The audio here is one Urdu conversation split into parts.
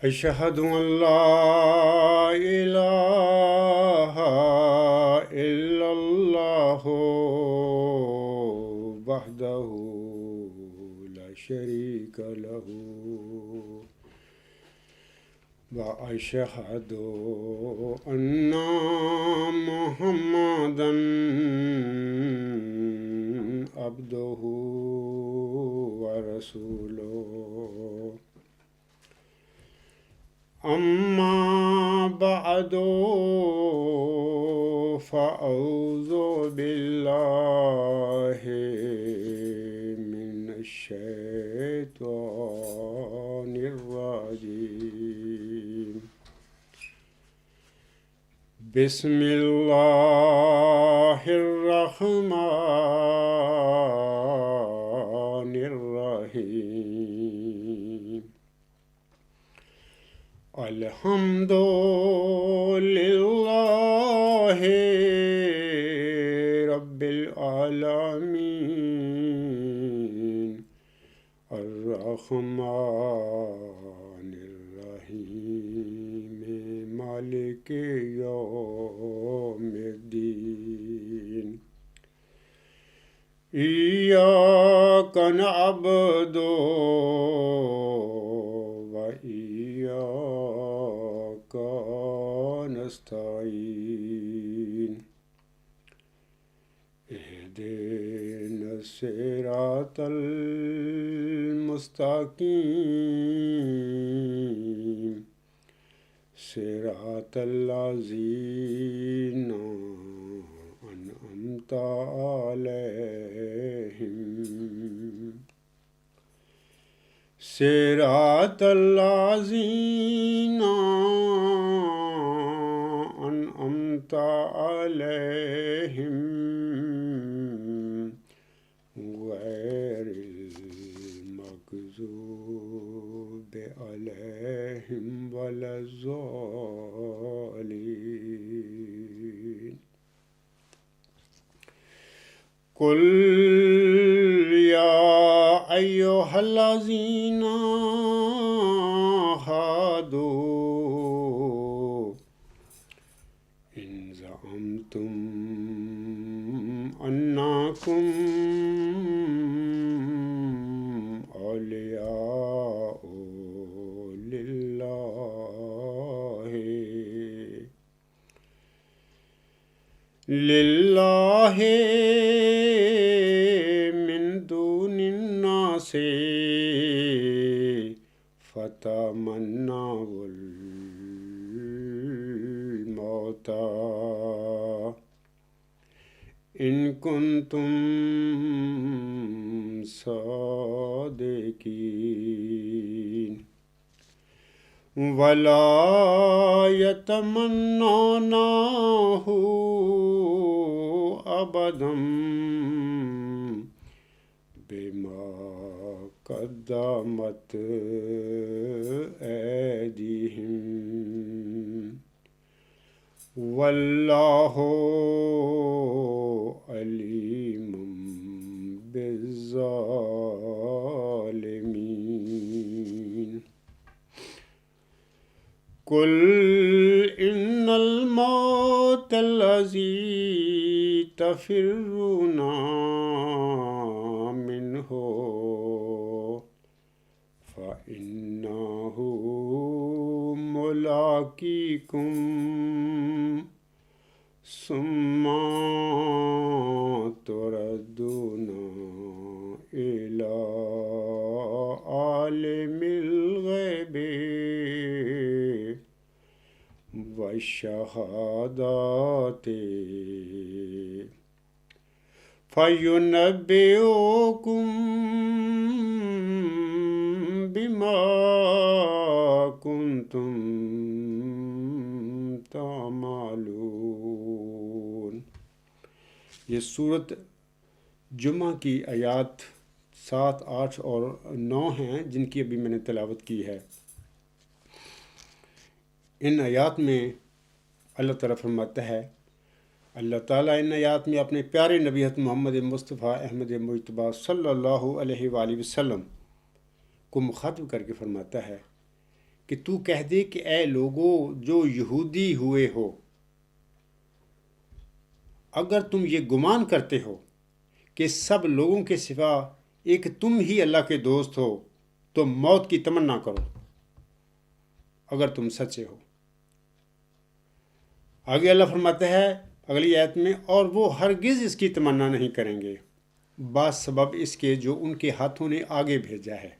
أشهد أن لا إله إلا الله وحده لا شريك له وأشهد أن محمدا عبده ورسوله أما بعد فأعوذ بالله من الشيطان الرجيم بسم الله الرحمن الرحيم الحمد لله رب العالمين الرحمن الرحيم مالك يوم الدين إياك نعبد وإياك نستعين اهدنا الصراط المستقيم صراط الذين أنعمت عليهم صراط الذين أنعمت عليهم غير المغضوب عليهم ولا الضالين قل يا أيها الذين هادوا إن زعمتم أنكم أولياء لله من دون الناس فتمنوا الموت إن كنتم صادقين ولا يتمنونه أبدا بما قدمت أيديهم والله عليم بالظالمين قل إن الموت الذي تفرون منه فإنه ملاقيكم ثم تردون إلى عالم الغيب والشهادة فينبئكم بما كنتم تعملون۔ یہ سورت جمعہ کی آیات 7، 8 اور 9 ہیں جن کی ابھی میں نے تلاوت کی ہے۔ ان آیات میں اللہ تعالیٰ فرماتا ہے، اللہ تعالیٰ ان آیات میں اپنے پیارے نبی حضرت محمد مصطفیٰ احمد مجتبیٰ صلی اللہ علیہ وآلہ وسلم کو مخاطب کر کے فرماتا ہے کہ تو کہہ دے کہ اے لوگو جو یہودی ہوئے ہو، اگر تم یہ گمان کرتے ہو کہ سب لوگوں کے سوا ایک تم ہی اللہ کے دوست ہو تو موت کی تمنا کرو اگر تم سچے ہو۔ آگے اللہ فرماتا ہے اگلی آیت میں، اور وہ ہرگز اس کی تمنا نہیں کریں گے، بعض سبب اس کے جو ان کے ہاتھوں نے آگے بھیجا ہے،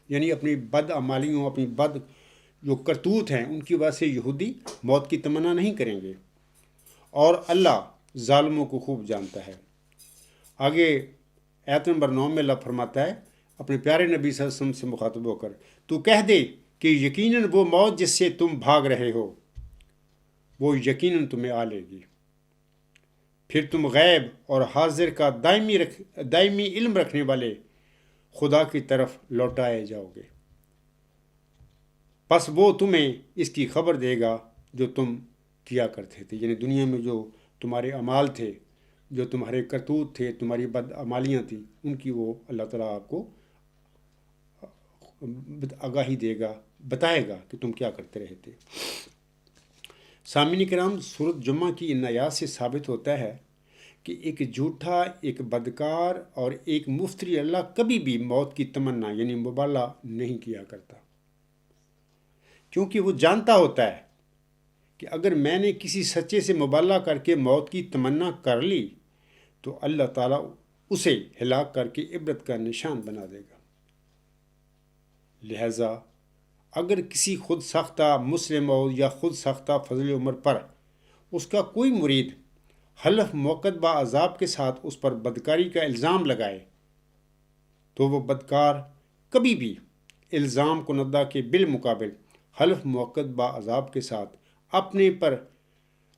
یعنی اپنی بد اعمالیوں، اپنی بد جو کرتوت ہیں ان کی وجہ سے یہودی موت کی تمنا نہیں کریں گے، اور اللہ ظالموں کو خوب جانتا ہے۔ آگے آیت نمبر 9 میں اللہ فرماتا ہے اپنے پیارے نبی صلی اللہ علیہ وسلم سے مخاطب ہو کر، تو کہہ دے کہ یقیناً وہ موت جس سے تم بھاگ رہے ہو وہ یقیناً تمہیں آ لے گی، پھر تم غیب اور حاضر کا دائمی علم رکھنے والے خدا کی طرف لوٹائے جاؤ گے، پس وہ تمہیں اس کی خبر دے گا جو تم کیا کرتے تھے، یعنی دنیا میں جو تمہارے اعمال تھے، جو تمہارے کرتوت تھے، تمہاری بد اعمالیاں تھیں، ان کی وہ اللہ تعالیٰ آپ کو آگاہی دے گا، بتائے گا کہ تم کیا کرتے رہے تھے۔ سامعین کرام، سورۃ جمعہ کی ان آیات سے ثابت ہوتا ہے کہ ایک جھوٹا، ایک بدکار اور ایک مفتری اللہ کبھی بھی موت کی تمنا یعنی مبالغہ نہیں کیا کرتا، کیونکہ وہ جانتا ہوتا ہے کہ اگر میں نے کسی سچے سے مبالغہ کر کے موت کی تمنا کر لی تو اللہ تعالیٰ اسے ہلاک کر کے عبرت کا نشان بنا دے گا۔ لہذا اگر کسی خود ساختہ مسلم ہو یا خود ساختہ فضل عمر پر اس کا کوئی مرید حلف موقت با عذاب کے ساتھ اس پر بدکاری کا الزام لگائے تو وہ بدکار کبھی بھی الزام کنندہ کے بالمقابل حلف موقت با عذاب کے ساتھ اپنے پر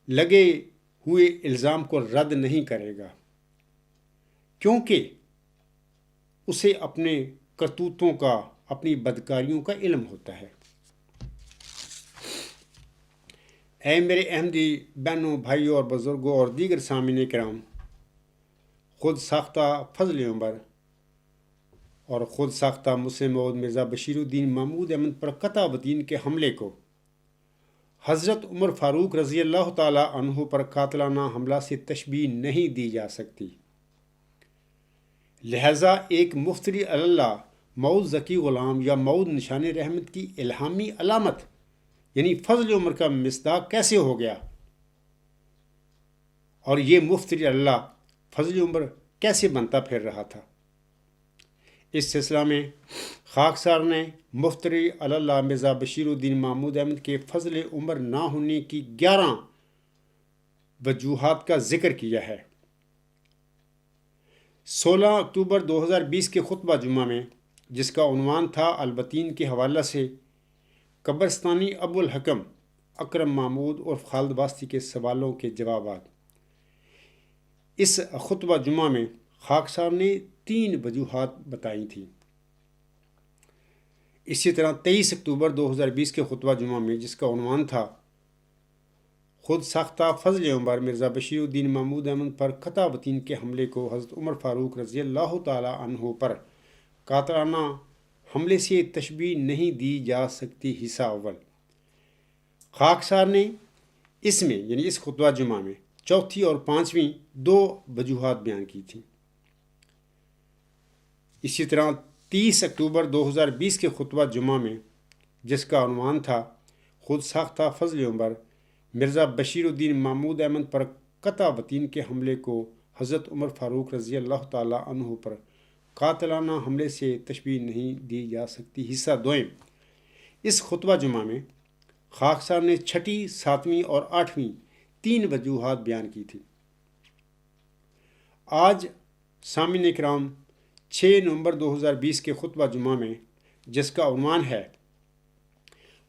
لگے ہوئے الزام کو رد نہیں کرے گا، کیونکہ اسے اپنے کرتوتوں کا، اپنی بدکاریوں کا علم ہوتا ہے۔ اے میرے احمدی بہنوں، بھائیوں اور بزرگوں اور دیگر سامعین کرام، خود ساختہ فضل عمر اور خود ساختہ مسلم موعود مرزا بشیر الدین محمود احمد پر قطع بدین کے حملے کو حضرت عمر فاروق رضی اللہ تعالی عنہ پر قاتلانہ حملہ سے تشبیہ نہیں دی جا سکتی، لہذا ایک مفتری اللہ موعود ذکی غلام یا موعود نشان رحمت کی الہامی علامت یعنی فضل عمر کا مصداق کیسے ہو گیا، اور یہ مفتری اللہ فضل عمر کیسے بنتا پھر رہا تھا۔ اس سلسلہ میں خاکسار نے مفتری اللہ مرزا بشیر الدین محمود احمد کے فضل عمر نہ ہونے کی 11 وجوہات کا ذکر کیا ہے۔ 16 اکتوبر 2020 کے خطبہ جمعہ میں، جس کا عنوان تھا البتین کے حوالہ سے قبرستانی ابو الحکم اکرم محمود اور خالد واسطی کے سوالوں کے جوابات، اس خطبہ جمعہ میں خاکسار نے 3 وجوہات بتائی تھیں۔ اسی طرح 23 اکتوبر 2020 کے خطبہ جمعہ میں، جس کا عنوان تھا خود ساختہ فضل عمر مرزا بشیر الدین محمود احمد پر قطع بدین کے حملے کو حضرت عمر فاروق رضی اللہ تعالی عنہ پر قاتلانہ حملے سے تشبیہ نہیں دی جا سکتی، حصہ اول، خاکسار نے اس میں یعنی اس خطبہ جمعہ میں چوتھی اور پانچویں 2 وجوہات بیان کی تھیں۔ اسی طرح 30 اکتوبر 2020 کے خطبہ جمعہ میں، جس کا عنوان تھا خود ساختہ فضل عمر مرزا بشیر الدین محمود احمد پر قطع بدین کے حملے کو حضرت عمر فاروق رضی اللہ تعالی عنہ پر قاتلانہ حملے سے تشبیہ نہیں دی جا سکتی، حصہ دوئم، اس خطبہ جمعہ میں خاکسار نے 6، 7 اور 8 3 وجوہات بیان کی تھی۔ آج سامعین کرام 6 نومبر 2020 کے خطبہ جمعہ میں، جس کا عنوان ہے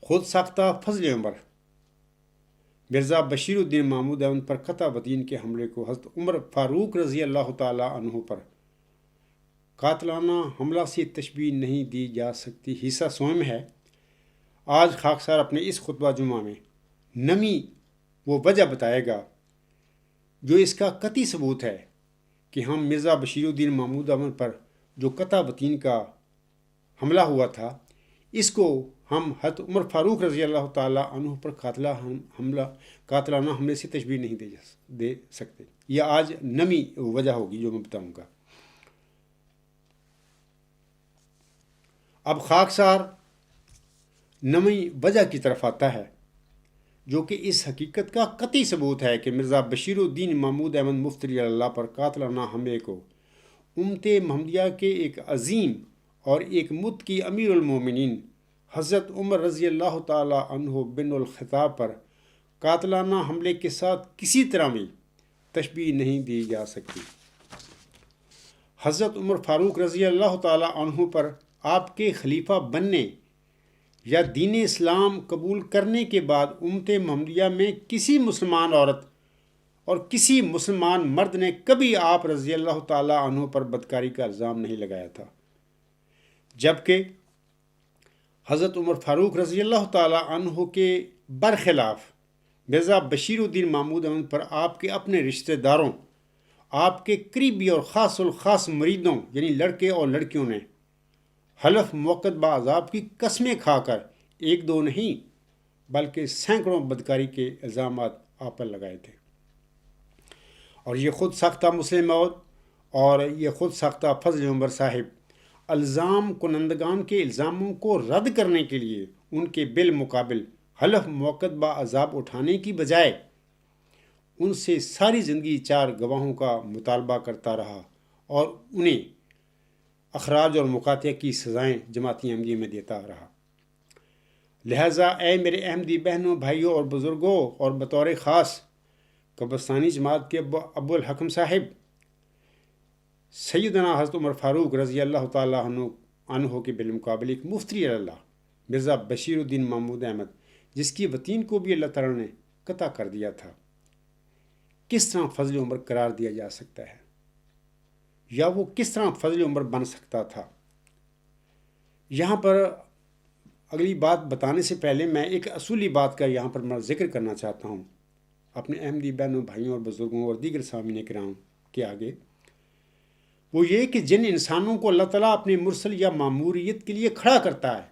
خود ساختہ فضل عمر مرزا بشیر الدین محمود احمد پر قطع بدین کے حملے کو حضرت عمر فاروق رضی اللہ تعالی عنہ پر قاتلانہ حملہ سے تشبیہ نہیں دی جا سکتی، حصہ سوم ہے۔ آج خاکسار اپنے اس خطبہ جمعہ میں نمی وہ وجہ بتائے گا جو اس کا قطعی ثبوت ہے کہ ہم مرزا بشیر الدین محمود احمد پر جو قطع بدین کا حملہ ہوا تھا، اس کو ہم حضرت عمر فاروق رضی اللہ تعالیٰ عنہ پر قاتلانہ حملے سے تشبیہ نہیں دے سکتے. یہ آج نمی وجہ ہوگی جو میں بتاؤں گا. اب خاکسار نمی وجہ کی طرف آتا ہے جو کہ اس حقیقت کا قطعی ثبوت ہے کہ مرزا بشیر الدین محمود احمد مفتی رضی اللہ پر قاتلانہ حملے کو امت محمدیہ کے ایک عظیم اور ایک متقی امیر المومنین حضرت عمر رضی اللہ تعالی عنہ بن الخطاب پر قاتلانہ حملے کے ساتھ کسی طرح بھی تشبیہ نہیں دی جا سکتی. حضرت عمر فاروق رضی اللہ تعالی عنہ پر آپ کے خلیفہ بننے یا دین اسلام قبول کرنے کے بعد امت محمدیہ میں کسی مسلمان عورت اور کسی مسلمان مرد نے کبھی آپ رضی اللہ تعالی عنہ پر بدکاری کا الزام نہیں لگایا تھا، جبکہ حضرت عمر فاروق رضی اللہ تعالی عنہ کے برخلاف مرزا بشیر الدین محمود احمد پر آپ کے اپنے رشتہ داروں، آپ کے قریبی اور خاص الخاص مریدوں یعنی لڑکے اور لڑکیوں نے حلف موقت بعذاب کی قسمیں کھا کر ایک دو نہیں بلکہ سینکڑوں بدکاری کے الزامات آپ پر لگائے تھے. اور یہ خود ساختہ مسلم موعود اور یہ خود ساختہ فضل عمر صاحب الزام کنندگان کے الزاموں کو رد کرنے کے لیے ان کے بالمقابل حلف موقت بعذاب اٹھانے کی بجائے ان سے ساری زندگی 4 گواہوں کا مطالبہ کرتا رہا اور انہیں اخراج اور مقاطعہ کی سزائیں جماعتی احمدیہ میں دیتا رہا. لہٰذا اے میرے احمدی بہنوں، بھائیوں اور بزرگوں، اور بطور خاص قبرستانی جماعت کے ابو الحکم صاحب، سیدنا حضرت عمر فاروق رضی اللہ تعالیٰ عنہ کے بالمقابل ایک مفتی اللہ مرزا بشیر الدین محمود احمد، جس کی وطین کو بھی اللہ تعالیٰ نے قطع کر دیا تھا، کس طرح فضل عمر قرار دیا جا سکتا ہے، یا وہ کس طرح فضل عمر بن سکتا تھا؟ یہاں پر اگلی بات بتانے سے پہلے میں ایک اصولی بات کا یہاں پر میں ذکر کرنا چاہتا ہوں اپنے احمدی بہنوں، بھائیوں اور بزرگوں اور دیگر سامعین کرام کے آگے. وہ یہ کہ جن انسانوں کو اللہ تعالیٰ اپنے مرسل یا ماموریت کے لیے کھڑا کرتا ہے،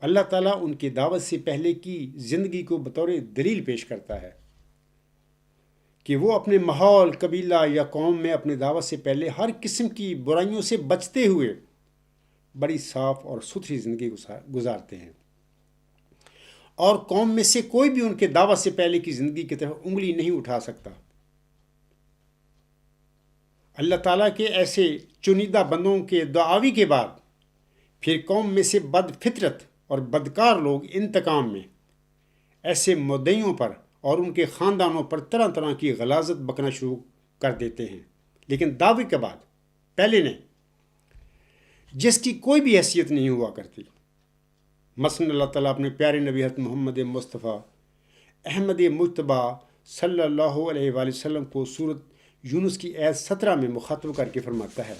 اللہ تعالیٰ ان کی دعوت سے پہلے کی زندگی کو بطور دلیل پیش کرتا ہے کہ وہ اپنے ماحول، قبیلہ یا قوم میں اپنے دعوت سے پہلے ہر قسم کی برائیوں سے بچتے ہوئے بڑی صاف اور ستھری زندگی گزارتے ہیں، اور قوم میں سے کوئی بھی ان کے دعوت سے پہلے کی زندگی کی طرف انگلی نہیں اٹھا سکتا. اللہ تعالیٰ کے ایسے چنیدہ بندوں کے دعاوی کے بعد پھر قوم میں سے بد فطرت اور بدکار لوگ انتقام میں ایسے مدعیوں پر اور ان کے خاندانوں پر طرح طرح کی غلاظت بکنا شروع کر دیتے ہیں، لیکن دعوے کے بعد پہلے نے، جس کی کوئی بھی حیثیت نہیں ہوا کرتی. مثلاً اللہ تعالیٰ اپنے پیارے نبی حضرت محمد مصطفیٰ احمد مجتبیٰ صلی اللہ علیہ وآلہ وسلم کو سورۃ یونس کی آیت 17 میں مخاطب کر کے فرماتا ہے،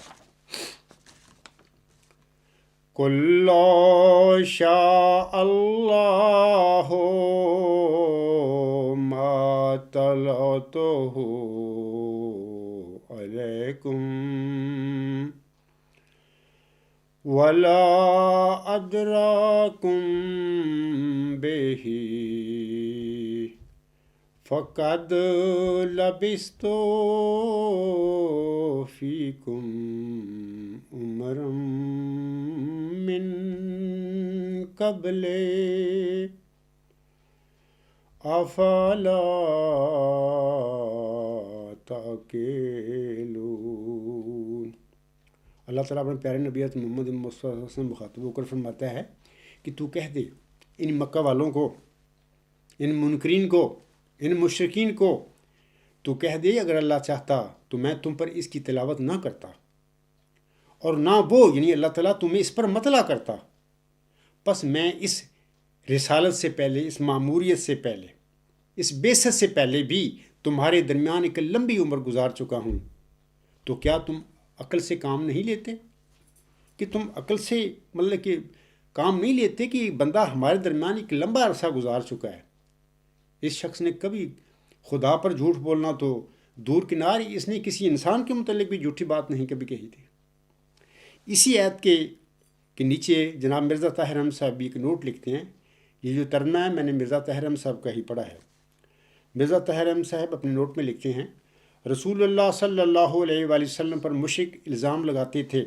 قُل لَّوْ شَاءَ اللَّهُ مَا طَلَعْتُهُ عَلَيْكُمْ وَلَا أَدْرَاكُمْ بِهِ فَقَدْ لَبِثْتُ فِيكُمْ عُمَرًا مِّن قَبْلِ أَفَلَا تَعْقِلُونَ. اللہ تعالیٰ اپنے پیارے نبی حضرت محمد مصطفیٰ سے مخاطب ہو کر فرماتا ہے کہ تو کہہ دے ان مکہ والوں کو، ان منکرین کو، ان مشرکین کو، تو کہہ دے اگر اللہ چاہتا تو میں تم پر اس کی تلاوت نہ کرتا، اور نہ وہ یعنی اللہ تعالیٰ تمہیں اس پر مطلع کرتا. پس میں اس رسالت سے پہلے، اس ماموریت سے پہلے، اس بعثت سے پہلے بھی تمہارے درمیان ایک لمبی عمر گزار چکا ہوں. تو کیا تم عقل سے کام نہیں لیتے؟ کہ تم عقل سے مطلب کہ کام نہیں لیتے کہ بندہ ہمارے درمیان ایک لمبا عرصہ گزار چکا ہے، اس شخص نے کبھی خدا پر جھوٹ بولنا تو دور کنار، اس نے کسی انسان کے متعلق بھی جھوٹی بات نہیں کبھی کہی تھی. اسی آیت کہ نیچے جناب مرزا طاہر احمد صاحب بھی ایک نوٹ لکھتے ہیں. یہ جو ترجمہ ہے میں نے مرزا طاہر احمد صاحب کا ہی پڑھا ہے. مرزا طاہر احمد صاحب اپنے نوٹ میں لکھتے ہیں رسول اللہ صلی اللہ علیہ وآلہ وسلم پر مشرک الزام لگاتے تھے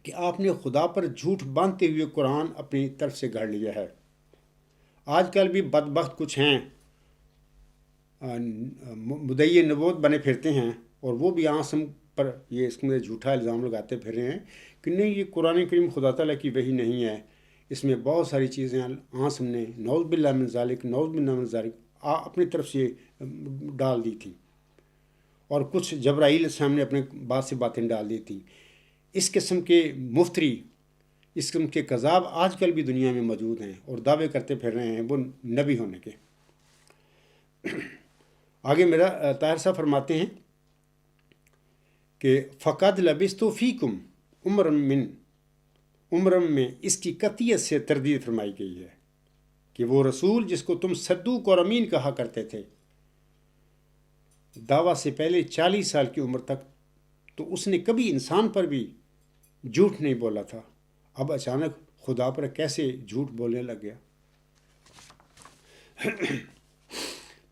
کہ آپ نے خدا پر جھوٹ باندھتے ہوئے قرآن اپنی طرف سے گھڑ لیا ہے. آج کل بھی بدبخت کچھ ہیں مدعی نبوت بنے پھرتے ہیں اور وہ بھی آسم پر یہ اس میں جھوٹا الزام لگاتے پھر رہے ہیں کہ نہیں یہ قرآن کریم خدا تعالیٰ کی وحی نہیں ہے, اس میں بہت ساری چیزیں آسم نے نعوذ باللہ من ذالک نعوذ باللہ من ذالک اپنی طرف سے ڈال دی تھی, اور کچھ جبرائیل السلام نے اپنے بات سے باتیں ڈال دی تھی. اس قسم کے مفتری, اس قسم کے کذاب آج کل بھی دنیا میں موجود ہیں اور دعوے کرتے پھر رہے ہیں وہ نبی ہونے کے. آگے میرا طاہر صاحب فرماتے ہیں کہ فقد لبثت فیکم عمرم میں اس کی قطعیت سے تردید فرمائی گئی ہے کہ وہ رسول جس کو تم صدوق اور امین کہا کرتے تھے دعویٰ سے پہلے 40 سال کی عمر تک تو اس نے کبھی انسان پر بھی جھوٹ نہیں بولا تھا, اب اچانک خدا پر کیسے جھوٹ بولنے لگ گیا.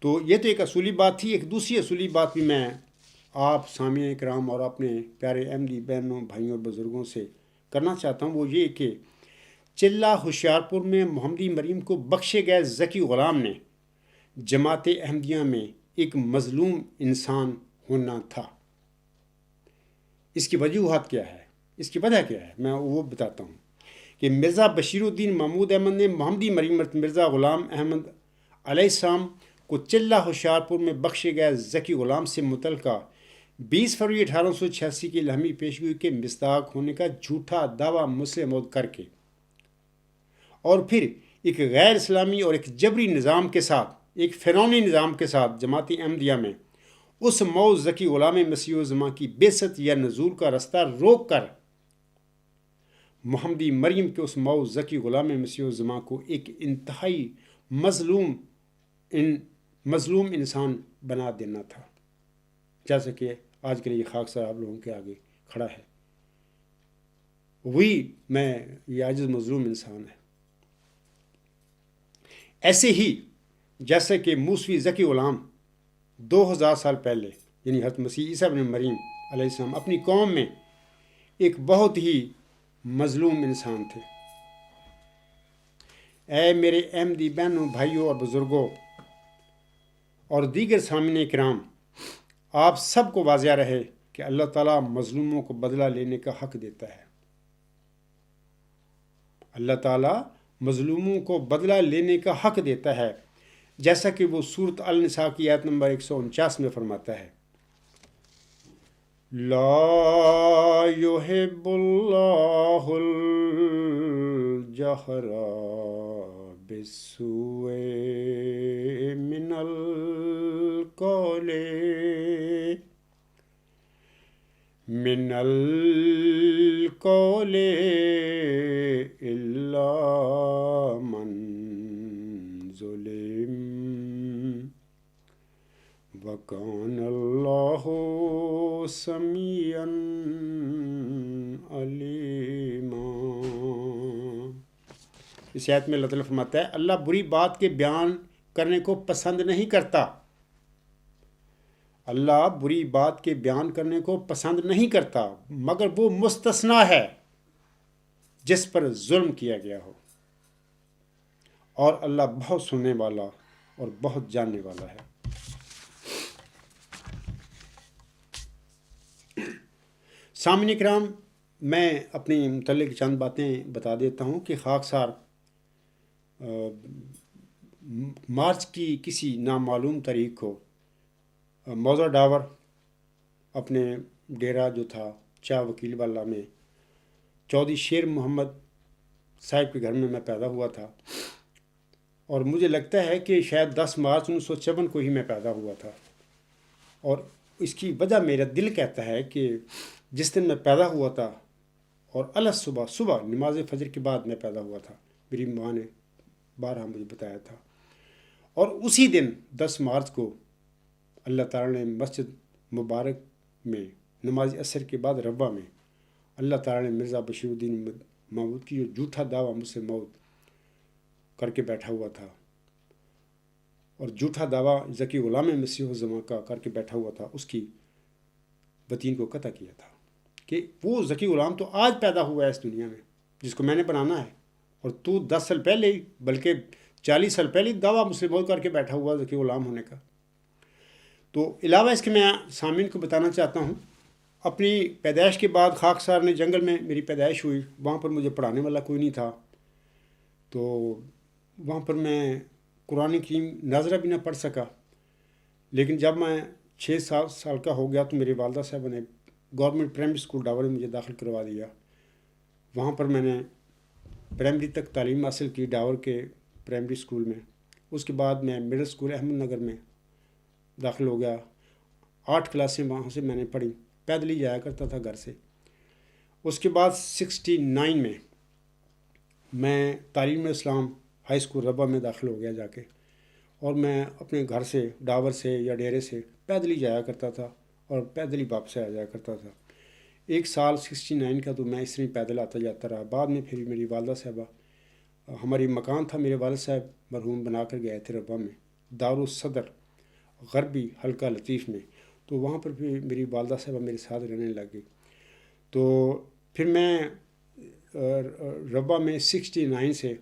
تو یہ تو ایک اصولی بات تھی. ایک دوسری اصولی بات بھی میں آپ سامعین کرام اور اپنے پیارے احمدی بہنوں بھائیوں اور بزرگوں سے کرنا چاہتا ہوں, وہ یہ کہ چلہ ہوشیارپور میں محمدی مریم کو بخشے گئے ذکی غلام نے جماعت احمدیہ میں ایک مظلوم انسان ہونا تھا. اس کی وجوہات کیا ہے, اس کی وجہ کیا ہے, میں وہ بتاتا ہوں کہ مرزا بشیر الدین محمود احمد نے محمدی مریم مرزا غلام احمد علیہ السلام کو چلہ ہوشیارپور میں بخشے گئے ذکی غلام سے متعلقہ 20 فروری 1886 کی لمحی پیشگوئی کے مصداق ہونے کا جھوٹا دعویٰ مسلم کر کے اور پھر ایک غیر اسلامی اور ایک جبری نظام کے ساتھ, ایک فرعونی نظام کے ساتھ جماعت احمدیہ میں اس موعظ ذکی غلام مسیح الزماں کی بعثت یا نزول کا رستہ روک کر محمدی مریم کے اس موعظ ذکی غلام مسیح الزماں کو ایک انتہائی مظلوم انسان بنا دینا تھا, جیسا کہ آج کے لیے خاک سار آپ لوگوں کے آگے کھڑا ہے. وہی میں یہ عاجز مظلوم انسان ہے. ایسے ہی جیسے کہ موسوی ذکی غلام 2000 سال پہلے یعنی حضرت مسیح عیسیٰ ابن مریم علیہ السلام اپنی قوم میں ایک بہت ہی مظلوم انسان تھے. اے میرے احمدی بہنوں بھائیوں اور بزرگوں اور دیگر سامعین کرام, آپ سب کو واضح رہے کہ اللہ تعالیٰ مظلوموں کو بدلہ لینے کا حق دیتا ہے. اللہ تعالیٰ مظلوموں کو بدلہ لینے کا حق دیتا ہے, جیسا کہ وہ سورۃ النساء کی آیت نمبر 149 میں فرماتا ہے لا يحب اللہ الجہر بالسوء من القول الا من ظلم وَكَانَ اللَّهُ سَمِيعًا عَلِيمًا. اس آیت میں اللہ تعالیٰ فرماتا ہے اللہ بری بات کے بیان کرنے کو پسند نہیں کرتا. اللہ بری بات کے بیان کرنے کو پسند نہیں کرتا مگر وہ مستثنا ہے جس پر ظلم کیا گیا ہو, اور اللہ بہت سننے والا اور بہت جاننے والا ہے. سامعین کرام, میں اپنی متعلق چند باتیں بتا دیتا ہوں کہ خاکسار مارچ کی کسی نامعلوم تاریخ کو موضوع ڈاور اپنے ڈیرا جو تھا چاہ وکیل والا میں چودھری شیر محمد صاحب کے گھر میں پیدا ہوا تھا, اور مجھے لگتا ہے کہ شاید 10 مارچ 1956 کو ہی میں پیدا ہوا تھا. اور اس کی وجہ میرا دل کہتا ہے کہ جس دن میں پیدا ہوا تھا اور الگ صبح نماز فجر کے بعد میں پیدا ہوا تھا, میری ماں نے بارہا مجھے بتایا تھا, اور اسی دن 10 مارچ کو اللہ تعالیٰ نے مسجد مبارک میں نماز عصر کے بعد ربا میں اللہ تعالیٰ نے مرزا بشیر الدین موت کی، جو جھوٹا دعویٰ مجھ سے موت کر کے بیٹھا ہوا تھا، اور جھوٹا دعویٰ ذکی غلام مسیح الزماں کا کر کے بیٹھا ہوا تھا، اس کی بتین کو قطع کیا تھا کہ وہ ذکی غلام تو آج پیدا ہوا ہے اس دنیا میں، جس کو میں نے بنانا ہے، اور تو 10 سال پہلے ہی بلکہ 40 سال پہلے دعویٰ مجھ سے موت کر کے بیٹھا ہوا ذکی غلام ہونے کا۔ تو علاوہ اس کے میں سامعین کو بتانا چاہتا ہوں، اپنی پیدائش کے بعد خاکسار نے جنگل میں میری پیدائش ہوئی، وہاں پر مجھے پڑھانے والا کوئی نہیں تھا، تو وہاں پر میں قرآن کریم ناظرہ بھی نہ پڑھ سکا۔ لیکن جب میں 6-7 سال کا ہو گیا تو میری والدہ صاحبہ نے گورنمنٹ پرائمری اسکول ڈاور میں مجھے داخل کروا دیا۔ وہاں پر میں نے پرائمری تک تعلیم حاصل کی ڈاور کے پرائمری اسکول میں۔ اس کے بعد میں مڈل اسکول احمد نگر میں داخل ہو گیا، 8 کلاسیں وہاں سے میں نے پڑھی، پیدل ہی جایا کرتا تھا گھر سے۔ اس کے بعد 69 میں میں تعلیم اسلام ہائی اسکول ربا میں داخل ہو گیا جا کے، اور میں اپنے گھر سے ڈاور سے یا ڈیرے سے پیدل ہی جایا کرتا تھا اور پیدل ہی واپس آ جایا کرتا تھا۔ 1 سال 69 کا تو میں اس طرح پیدل آتا جاتا رہا۔ بعد میں پھر میری والدہ صاحبہ، ہماری مکان تھا میرے والد صاحب مرحوم بنا کر گئے تھے ربا میں، دارالصدر غربی حلقہ لطیف میں، تو وہاں پر بھی میری والدہ صاحبہ میرے ساتھ رہنے لگ گئی۔ تو پھر میں ربا میں 69 سے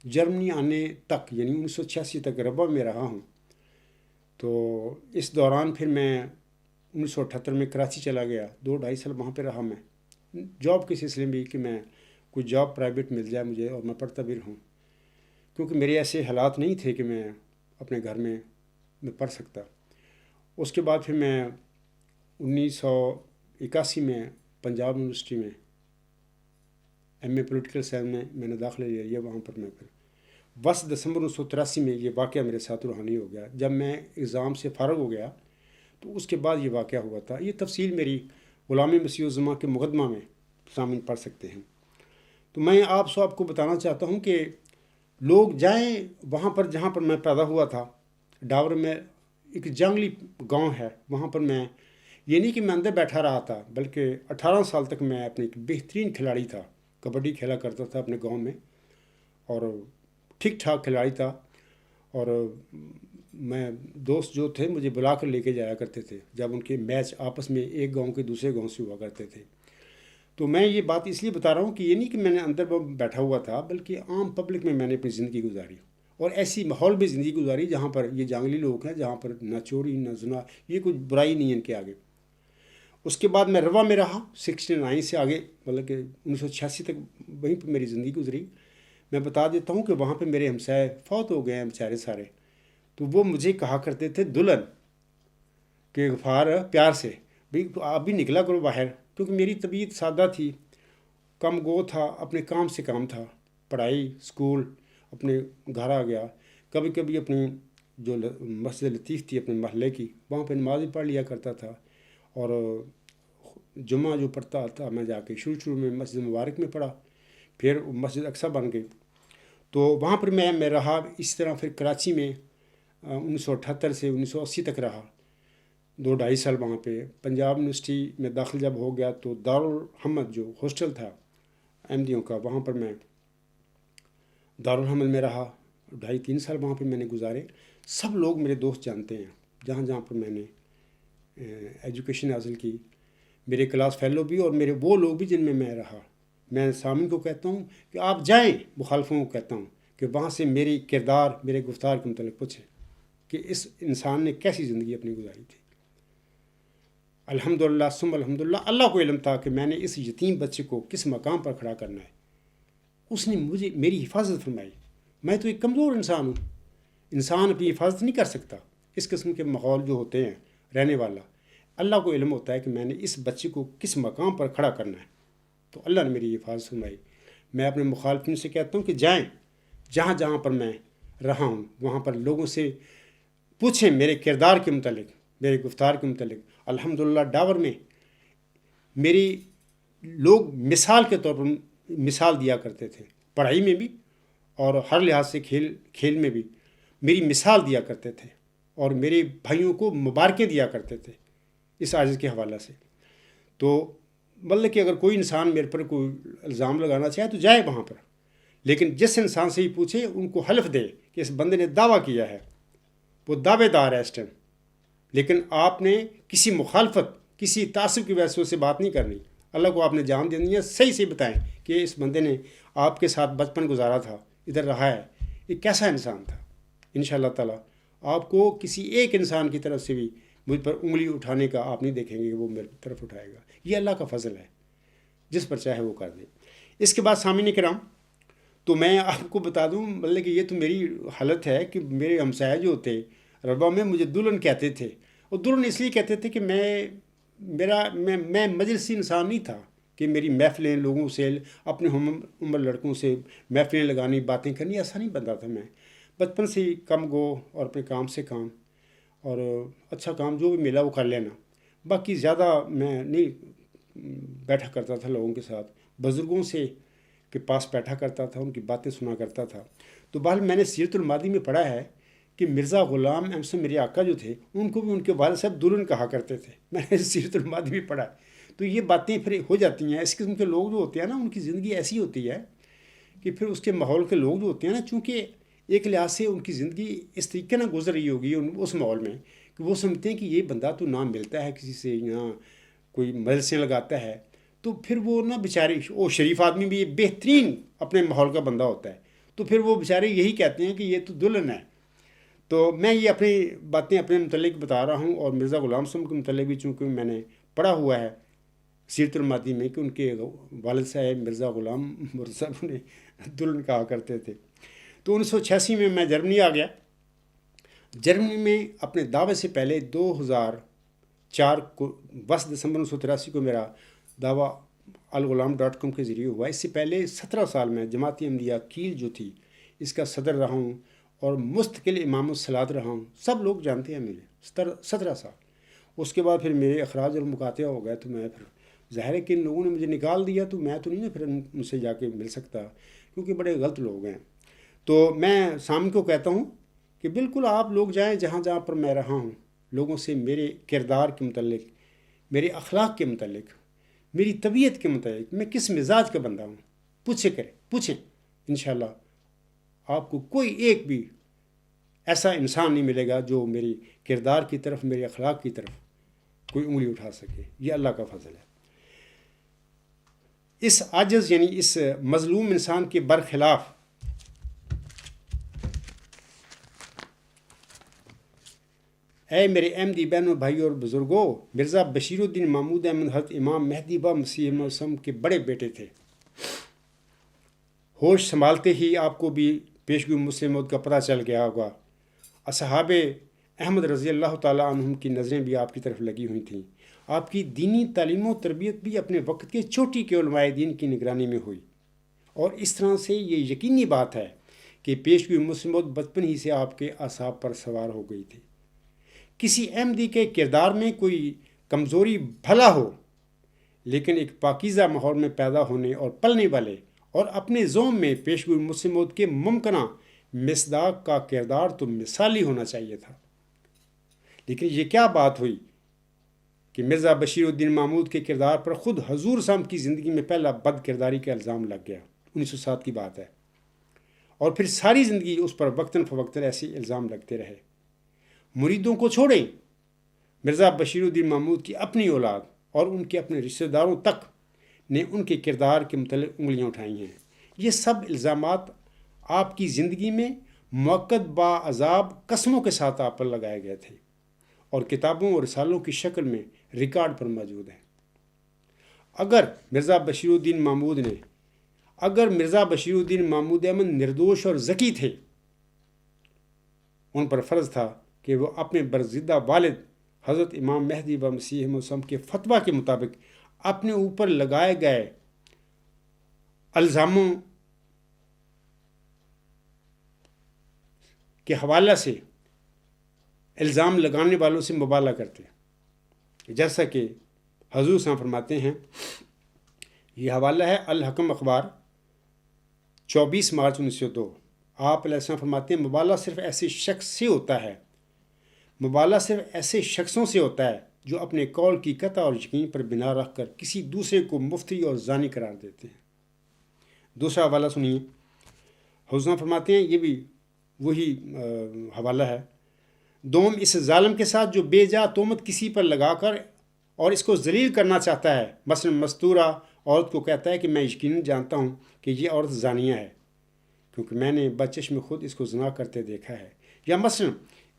جرمنی آنے تک یعنی 1986 تک ربا میں رہا ہوں۔ تو اس دوران پھر میں 1978 میں کراچی چلا گیا، 2-2.5 سال وہاں پہ رہا میں، جاب کے سلسلے میں کہ میں کوئی جاب پرائیویٹ مل جائے مجھے اور میں پڑھتا بھی رہوں، کیونکہ میرے ایسے حالات نہیں تھے کہ میں اپنے گھر میں پڑھ سکتا۔ اس کے بعد پھر میں 1981 میں پنجاب یونیورسٹی میں ایم پولیٹیکل سائنس میں نے داخلہ لے لیا۔ وہاں پر میں پھر 10 دسمبر 1983 میں یہ واقعہ میرے ساتھ روحانی ہو گیا۔ جب میں ایگزام سے فارغ ہو گیا تو اس کے بعد یہ واقعہ ہوا تھا۔ یہ تفصیل میری غلام مسیح الزماں کے مقدمہ میں سامعین پڑھ سکتے ہیں۔ تو میں آپ سب کو بتانا چاہتا ہوں کہ لوگ جائیں وہاں پر جہاں پر میں پیدا ہوا تھا، ڈاور میں ایک جنگلی گاؤں ہے، وہاں پر میں یہ نہیں کہ میں اندر بیٹھا رہا تھا، بلکہ 18 سال تک میں اپنے ایک بہترین کھلاڑی تھا، کبڈی کھیلا کرتا تھا اپنے گاؤں میں، اور ٹھیک ٹھاک کھلاڑی تھا، اور میں دوست جو تھے مجھے بلا کر لے کے جایا کرتے تھے جب ان کے میچ آپس میں ایک گاؤں کے دوسرے گاؤں سے ہوا کرتے تھے۔ تو میں یہ بات اس لیے بتا رہا ہوں کہ یہ نہیں کہ میں نے اندر بیٹھا ہوا تھا، بلکہ عام پبلک میں نے اپنی زندگی گزاری، اور ایسی ماحول میں زندگی گزاری جہاں پر یہ جنگلی لوگ ہیں، جہاں پر نہ چوری نہ زنا، یہ کچھ برائی نہیں ہے ان کے آگے۔ اس کے بعد میں روا میں رہا 69 سے آگے، مطلب کہ 1986 تک وہیں پہ میری زندگی گزری۔ میں بتا دیتا ہوں کہ وہاں پہ میرے ہمسائے فوت ہو گئے ہیں بیچارے سارے، تو وہ مجھے کہا کرتے تھے دلہن کہ غفار پیار سے، بھئی آپ بھی نکلا کرو باہر، کیونکہ میری طبیعت سادہ تھی، کم گو تھا، اپنے کام سے کام تھا، پڑھائی، اسکول، اپنے گھر آ گیا، کبھی کبھی اپنی جو مسجد لطیف تھی اپنے محلے کی، وہاں پہ نماز پڑھ لیا کرتا تھا، اور جمعہ جو پڑھتا تھا میں جا کے شروع میں مسجد مبارک میں پڑھا، پھر مسجد اقصیٰ بن گئی، تو وہاں پر میں رہا۔ اس طرح پھر کراچی میں 1978 سے 1980 تک رہا، 2-2.5 سال وہاں پہ۔ پنجاب یونیورسٹی میں داخل جب ہو گیا تو دارالحمد جو ہاسٹل تھا احمدیوں کا، وہاں پر میں دارالحمد میں رہا، 2.5-3 سال وہاں پہ میں نے گزارے۔ سب لوگ میرے دوست جانتے ہیں جہاں جہاں پر میں نے ایجوکیشن حاصل کی، میرے کلاس فیلو بھی، اور میرے وہ لوگ بھی جن میں رہا۔ میں سامعین کو کہتا ہوں کہ آپ جائیں، مخالفوں کو کہتا ہوں کہ وہاں سے میری کردار، میرے گفتار کے متعلق پوچھیں کہ اس انسان نے کیسی زندگی اپنی گزاری تھی۔ الحمدللہ ثم الحمدللہ، اللہ کو علم تھا کہ میں نے اس یتیم بچے کو کس مقام پر کھڑا کرنا ہے۔ اس نے میری حفاظت فرمائی۔ میں تو ایک کمزور انسان ہوں، انسان اپنی حفاظت نہیں کر سکتا۔ اس قسم کے ماحول جو ہوتے ہیں رہنے والا، اللہ کو علم ہوتا ہے کہ میں نے اس بچے کو کس مقام پر کھڑا کرنا ہے، تو اللہ نے میری حفاظت فرمائی۔ میں اپنے مخالفین سے کہتا ہوں کہ جائیں جہاں جہاں پر میں رہا ہوں، وہاں پر لوگوں سے پوچھیں میرے کردار کے متعلق، میرے گفتار کے متعلق۔ الحمدللہ ڈاور میں میری لوگ مثال کے طور پر مثال دیا کرتے تھے، پڑھائی میں بھی اور ہر لحاظ سے کھیل میں بھی میری مثال دیا کرتے تھے، اور میرے بھائیوں کو مبارکیں دیا کرتے تھے اس عاجز کے حوالہ سے۔ تو مطلب کہ اگر کوئی انسان میرے پر کوئی الزام لگانا چاہے تو جائے وہاں پر، لیکن جس انسان سے ہی پوچھے ان کو حلف دے کہ اس بندے نے دعویٰ کیا ہے، وہ دعوے دار ہے اس ٹائم، لیکن آپ نے کسی مخالفت، کسی تعصب کی وجہ سے اس سے بات نہیں کرنی. اللہ کو آپ نے جان دینی ہے. صحیح سے بتائیں کہ اس بندے نے آپ کے ساتھ بچپن گزارا تھا، ادھر رہا ہے، یہ کیسا انسان تھا. انشاءاللہ تعالیٰ آپ کو کسی ایک انسان کی طرف سے بھی مجھ پر انگلی اٹھانے کا آپ نہیں دیکھیں گے کہ وہ میری طرف اٹھائے گا. یہ اللہ کا فضل ہے، جس پر چاہے وہ کر دے. اس کے بعد سامعین کرام، تو میں آپ کو بتا دوں مطلب کہ یہ تو میری حالت ہے کہ میرے ہمسائے جو ہوتے ربا میں مجھے دلہن کہتے تھے، اور دلہن اس لیے کہتے تھے کہ میں مجلسی انسان نہیں تھا کہ میری محفلیں لوگوں سے، اپنے ہم عمر لڑکوں سے محفلیں لگانی، باتیں کرنی، ایسا نہیں بنتا تھا. میں بچپن سے ہی کم گو اور اپنے کام سے کام، اور اچھا کام جو بھی ملا وہ کر لینا. باقی زیادہ میں نہیں بیٹھا کرتا تھا لوگوں کے ساتھ، بزرگوں سے کے پاس بیٹھا کرتا تھا، ان کی باتیں سنا کرتا تھا. تو بہرحال میں نے سیرت الماضی میں پڑھا ہے کہ مرزا غلام احمد میرے آقا جو تھے ان کو بھی ان کے والد صاحب دلہن کہا کرتے تھے. میں نے سیرت الماضی میں پڑھا ہے. تو یہ باتیں پھر ہو جاتی ہیں. اس قسم کے لوگ جو ہوتے ہیں نا، ان کی زندگی ایسی ہوتی ہے کہ پھر اس کے ماحول کے لوگ جو ہوتے ہیں نا، چونکہ ایک لحاظ سے ان کی زندگی اس طریقے نہ گزر رہی ہوگی اس ماحول میں کہ وہ سمجھتے ہیں کہ یہ بندہ تو نہ ملتا ہے کسی سے، نہ کوئی مجلسیں لگاتا ہے، تو پھر وہ نہ بیچارے، وہ شریف آدمی بھی بہترین اپنے ماحول کا بندہ ہوتا ہے، تو پھر وہ بیچارے یہی کہتے ہیں کہ یہ تو دلہن ہے. تو میں یہ اپنی باتیں اپنے متعلق بتا رہا ہوں، اور مرزا غلام صاحب کے متعلق بھی چونکہ میں نے پڑھا ہوا ہے سیرت الماضی میں کہ ان کے والد صاحب مرزا غلام مرزا صاحب نے دلہن کہا کرتے تھے. تو 1986 میں میں جرمنی آ گیا. جرمنی میں اپنے دعوے سے پہلے 2004 کو 10 دسمبر 1983 کو میرا دعویٰ الغلام.com کے ذریعے ہوا. اس سے پہلے 17 سال میں جماعت احمدیہ کیل جو تھی اس کا صدر رہا ہوں، اور مستقل امام الصلاۃ رہا ہوں. سب لوگ جانتے ہیں مجھے 17 سال. اس کے بعد پھر میرے اخراج اور مقاطع ہو گئے، تو میں پھر ظاہر ہے کہ ان لوگوں نے مجھے نکال دیا، تو میں تو نہیں نا پھر ان سے جا کے مل سکتا، کیونکہ بڑے غلط لوگ ہیں. تو میں سامنے کو کہتا ہوں کہ بالکل آپ لوگ جائیں جہاں جہاں پر میں رہا ہوں، لوگوں سے میرے کردار کے متعلق، میرے اخلاق کے متعلق، میری طبیعت کے متعلق، میں کس مزاج کا بندہ ہوں، پوچھیں. انشاءاللہ آپ کو کوئی ایک بھی ایسا انسان نہیں ملے گا جو میری کردار کی طرف، میرے اخلاق کی طرف کوئی انگلی اٹھا سکے. یہ اللہ کا فضل ہے. اس عاجز یعنی اس مظلوم انسان کے برخلاف اے میرے احمدی بہنوں، بھائیوں اور بزرگوں، مرزا بشیر الدین محمود احمد حضرت امام مہدی و مسیح موسم کے بڑے بیٹے تھے. ہوش سنبھالتے ہی آپ کو بھی پیشگوئی مسلم موت کا پتہ چل گیا ہوگا. اصحاب احمد رضی اللہ تعالیٰ عنہم کی نظریں بھی آپ کی طرف لگی ہوئی تھیں. آپ کی دینی تعلیم و تربیت بھی اپنے وقت کے چوٹی کے علماء دین کی نگرانی میں ہوئی، اور اس طرح سے یہ یقینی بات ہے کہ پیشگوئی مسلم موت بچپن ہی سے آپ کے اعصاب پر سوار ہو گئی تھی. کسی احمدی کے کردار میں کوئی کمزوری بھلا ہو، لیکن ایک پاکیزہ ماحول میں پیدا ہونے اور پلنے والے اور اپنے زوم میں پیشگوئی مسلم موت کے ممکنہ مصداق کا کردار تو مثالی ہونا چاہیے تھا. لیکن یہ کیا بات ہوئی کہ مرزا بشیر الدین محمود کے کردار پر خود حضور صاحب کی زندگی میں پہلا بد کرداری کا الزام لگ گیا. 1907 کی بات ہے، اور پھر ساری زندگی اس پر وقتاً فوقتاً ایسے الزام لگتے رہے. مریدوں کو چھوڑیں، مرزا بشیر الدین محمود کی اپنی اولاد اور ان کے اپنے رشتہ داروں تک نے ان کے کردار کے متعلق انگلیاں اٹھائی ہیں. یہ سب الزامات آپ کی زندگی میں موقت با عذاب قسموں کے ساتھ آپ پر لگائے گئے تھے، اور کتابوں اور رسالوں کی شکل میں ریکارڈ پر موجود ہیں. اگر مرزا بشیر الدین محمود احمد نردوش اور ذکی تھے، ان پر فرض تھا کہ وہ اپنے برگزیدہ والد حضرت امام مہدی و مسیح موعود کے فتویٰ کے مطابق اپنے اوپر لگائے گئے الزاموں کے حوالے سے الزام لگانے والوں سے مبالغہ کرتے، جیسا کہ حضور صاحب فرماتے ہیں. یہ حوالہ ہے الحکم اخبار 24 مارچ 1902. آپ علیہ السلام فرماتے ہیں مبالغہ صرف ایسے شخصوں سے ہوتا ہے جو اپنے قول کی قطع اور یقین پر بنا رکھ کر کسی دوسرے کو مفتی اور زانی قرار دیتے ہیں۔ دوسرا حوالہ سنیے، حضور فرماتے ہیں، یہ بھی وہی حوالہ ہے، دوم اس ظالم کے ساتھ جو بے جا تہمت کسی پر لگا کر اور اس کو ذلیل کرنا چاہتا ہے، مثلا مستورہ عورت کو کہتا ہے کہ میں یقیناً جانتا ہوں کہ یہ عورت زانیہ ہے کیونکہ میں نے بچشم خود اس کو زنا کرتے دیکھا ہے، یا مثلا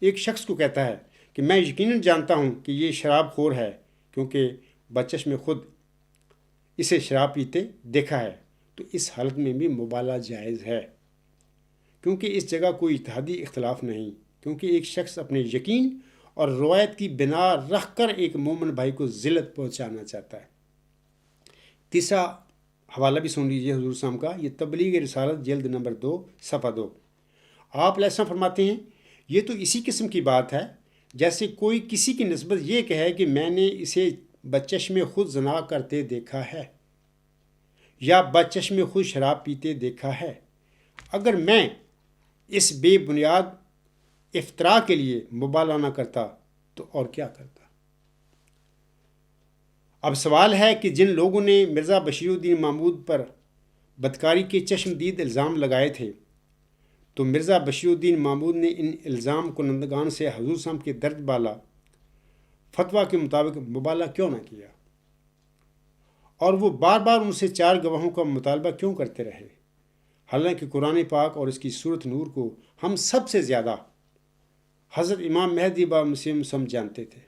ایک شخص کو کہتا ہے کہ میں یقیناً جانتا ہوں کہ یہ شراب خور ہے کیونکہ بچشم خود اسے شراب پیتے دیکھا ہے، تو اس حالت میں بھی مبالغہ جائز ہے کیونکہ اس جگہ کوئی اتحادی اختلاف نہیں، کیونکہ ایک شخص اپنے یقین اور روایت کی بنا رکھ کر ایک مومن بھائی کو ذلت پہنچانا چاہتا ہے۔ تیسرا حوالہ بھی سن لیجیے حضور صلی اللہ علیہ وسلم کا، یہ تبلیغ رسالت جلد نمبر 2 صفحہ 2۔ آپ علیہ السلام فرماتے ہیں، یہ تو اسی قسم کی بات ہے جیسے کوئی کسی کی نسبت یہ کہے کہ میں نے اسے بچشم خود زنا کرتے دیکھا ہے یا بچشم خود شراب پیتے دیکھا ہے۔ اگر میں اس بے بنیاد افتراء کے لیے مبالغہ نہ کرتا تو اور کیا کرتا؟ اب سوال ہے کہ جن لوگوں نے مرزا بشیر الدین محمود پر بدکاری کے چشمدید الزام لگائے تھے، تو مرزا بشیر الدین محمود نے ان الزام کنندگان سے حضور صلی اللہ علیہ وسلم کے درج بالا فتویٰ کے مطابق مبالغہ کیوں نہ کیا، اور وہ بار بار ان سے 4 گواہوں کا مطالبہ کیوں کرتے رہے، حالانکہ قرآن پاک اور اس کی سورۃ نور کو ہم سب سے زیادہ حضرت امام مہدی بابا مسیح موعود جانتے تھے۔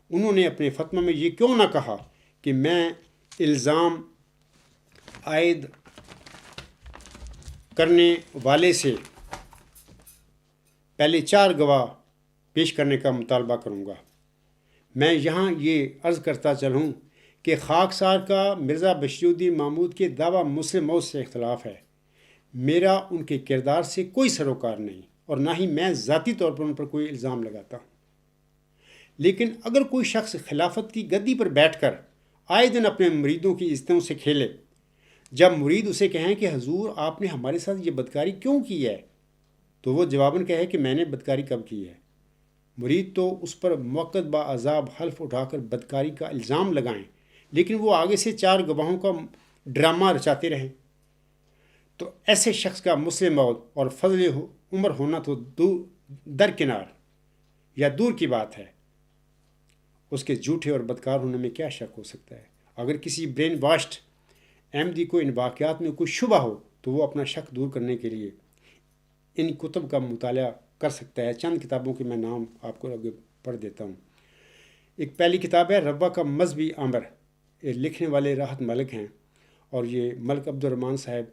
انہوں نے اپنے فتویٰ میں یہ کیوں نہ کہا کہ میں الزام عائد کرنے والے سے پہلے 4 گواہ پیش کرنے کا مطالبہ کروں گا۔ میں یہاں یہ عرض کرتا چلوں کہ خاکسار کا مرزا بشیر الدین محمود کے دعویٰ مسلم موت سے اختلاف ہے۔ میرا ان کے کردار سے کوئی سروکار نہیں اور نہ ہی میں ذاتی طور پر ان پر کوئی الزام لگاتا ہوں، لیکن اگر کوئی شخص خلافت کی گدی پر بیٹھ کر آئے دن اپنے مریدوں کی عزتوں سے کھیلے، جب مرید اسے کہیں کہ حضور آپ نے ہمارے ساتھ یہ بدکاری کیوں کی ہے، تو وہ جواباً کہے کہ میں نے بدکاری کب کی ہے، مرید تو اس پر موقت باعذاب حلف اٹھا کر بدکاری کا الزام لگائیں، لیکن وہ آگے سے 4 گواہوں کا ڈرامہ رچاتے رہیں، تو ایسے شخص کا مسلم موت اور فضل عمر ہونا تو درکنار یا دور کی بات ہے، اس کے جھوٹے اور بدکار ہونے میں کیا شک ہو سکتا ہے؟ اگر کسی برین واشڈ احمدی کو ان واقعات میں کوئی شبہ ہو تو وہ اپنا شک دور کرنے کے لیے ان کتب کا مطالعہ کر سکتا ہے۔ چند کتابوں کے میں نام آپ کو آگے پڑھ دیتا ہوں۔ ایک پہلی کتاب ہے ربا کا مذہبی امر، یہ لکھنے والے راحت ملک ہیں اور یہ ملک عبد الرحمن صاحب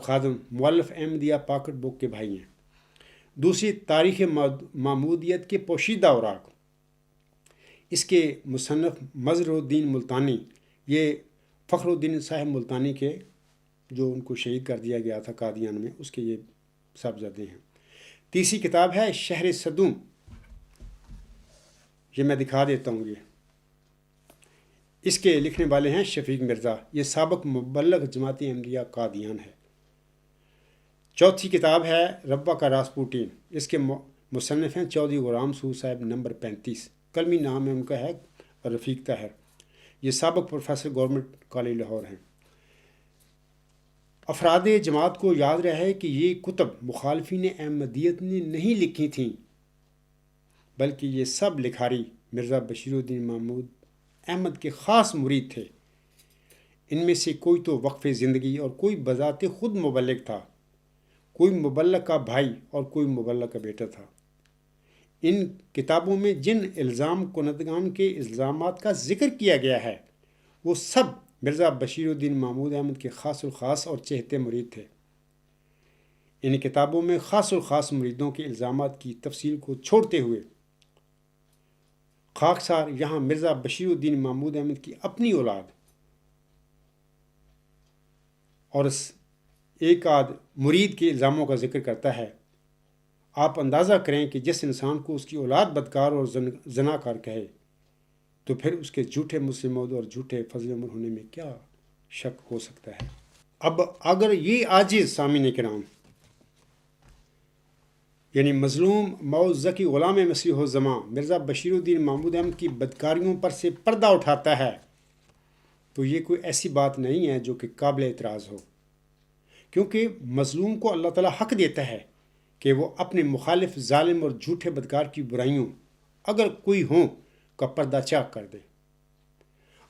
خادم مؤلف احمدیہ پاکٹ بک کے بھائی ہیں۔ دوسری تاریخ محمودیت کے پوشیدہ اوراق، اس کے مصنف مظہر الدین ملتانی، یہ فخر الدین صاحب ملتانی کے جو ان کو شہید کر دیا گیا تھا قادیان میں، اس کے یہ صاحبزادے ہیں۔ تیسری کتاب ہے شہر صدوم، یہ میں دکھا دیتا ہوں، یہ اس کے لکھنے والے ہیں شفیق مرزا، یہ سابق مبلغ جماعت احمدیہ قادیان ہے۔ چوتھی کتاب ہے ربا کا راسپوٹین، اس کے مصنف ہیں چودھری غلام سور صاحب، نمبر 35، کلمی نام ہے ان کا ہے رفیق طاہر، یہ سابق پروفیسر گورنمنٹ کالج لاہور ہیں۔ افراد جماعت کو یاد رہے کہ یہ کتب مخالفین احمدیت نے نہیں لکھی تھیں، بلکہ یہ سب لکھاری مرزا بشیر الدین محمود احمد کے خاص مرید تھے۔ ان میں سے کوئی تو وقف زندگی اور کوئی بذات خود مبلغ تھا، کوئی مبلغ کا بھائی اور کوئی مبلغ کا بیٹا تھا۔ ان کتابوں میں جن الزام کنندگان کے الزامات کا ذکر کیا گیا ہے وہ سب مرزا بشیر الدین محمود احمد کے خاص الخاص اور چہتے مرید تھے۔ ان کتابوں میں خاص الخاص مریدوں کے الزامات کی تفصیل کو چھوڑتے ہوئے خاکسار یہاں مرزا بشیر الدین محمود احمد کی اپنی اولاد اور ایک آدھ مرید کے الزاموں کا ذکر کرتا ہے۔ آپ اندازہ کریں کہ جس انسان کو اس کی اولاد بدکار اور زناکار کہے تو پھر اس کے جھوٹے مسلم موعود اور جھوٹے فضل عمر ہونے میں کیا شک ہو سکتا ہے؟ اب اگر یہ عاجز سامعین کرام یعنی مظلوم موز ذکی غلام مسیح الزماں مرزا بشیر الدین محمود احمد کی بدکاریوں پر سے پردہ اٹھاتا ہے تو یہ کوئی ایسی بات نہیں ہے جو کہ قابل اعتراض ہو، کیونکہ مظلوم کو اللہ تعالیٰ حق دیتا ہے کہ وہ اپنے مخالف ظالم اور جھوٹے بدکار کی برائیوں اگر کوئی ہوں کا پردہ چاک کر دے۔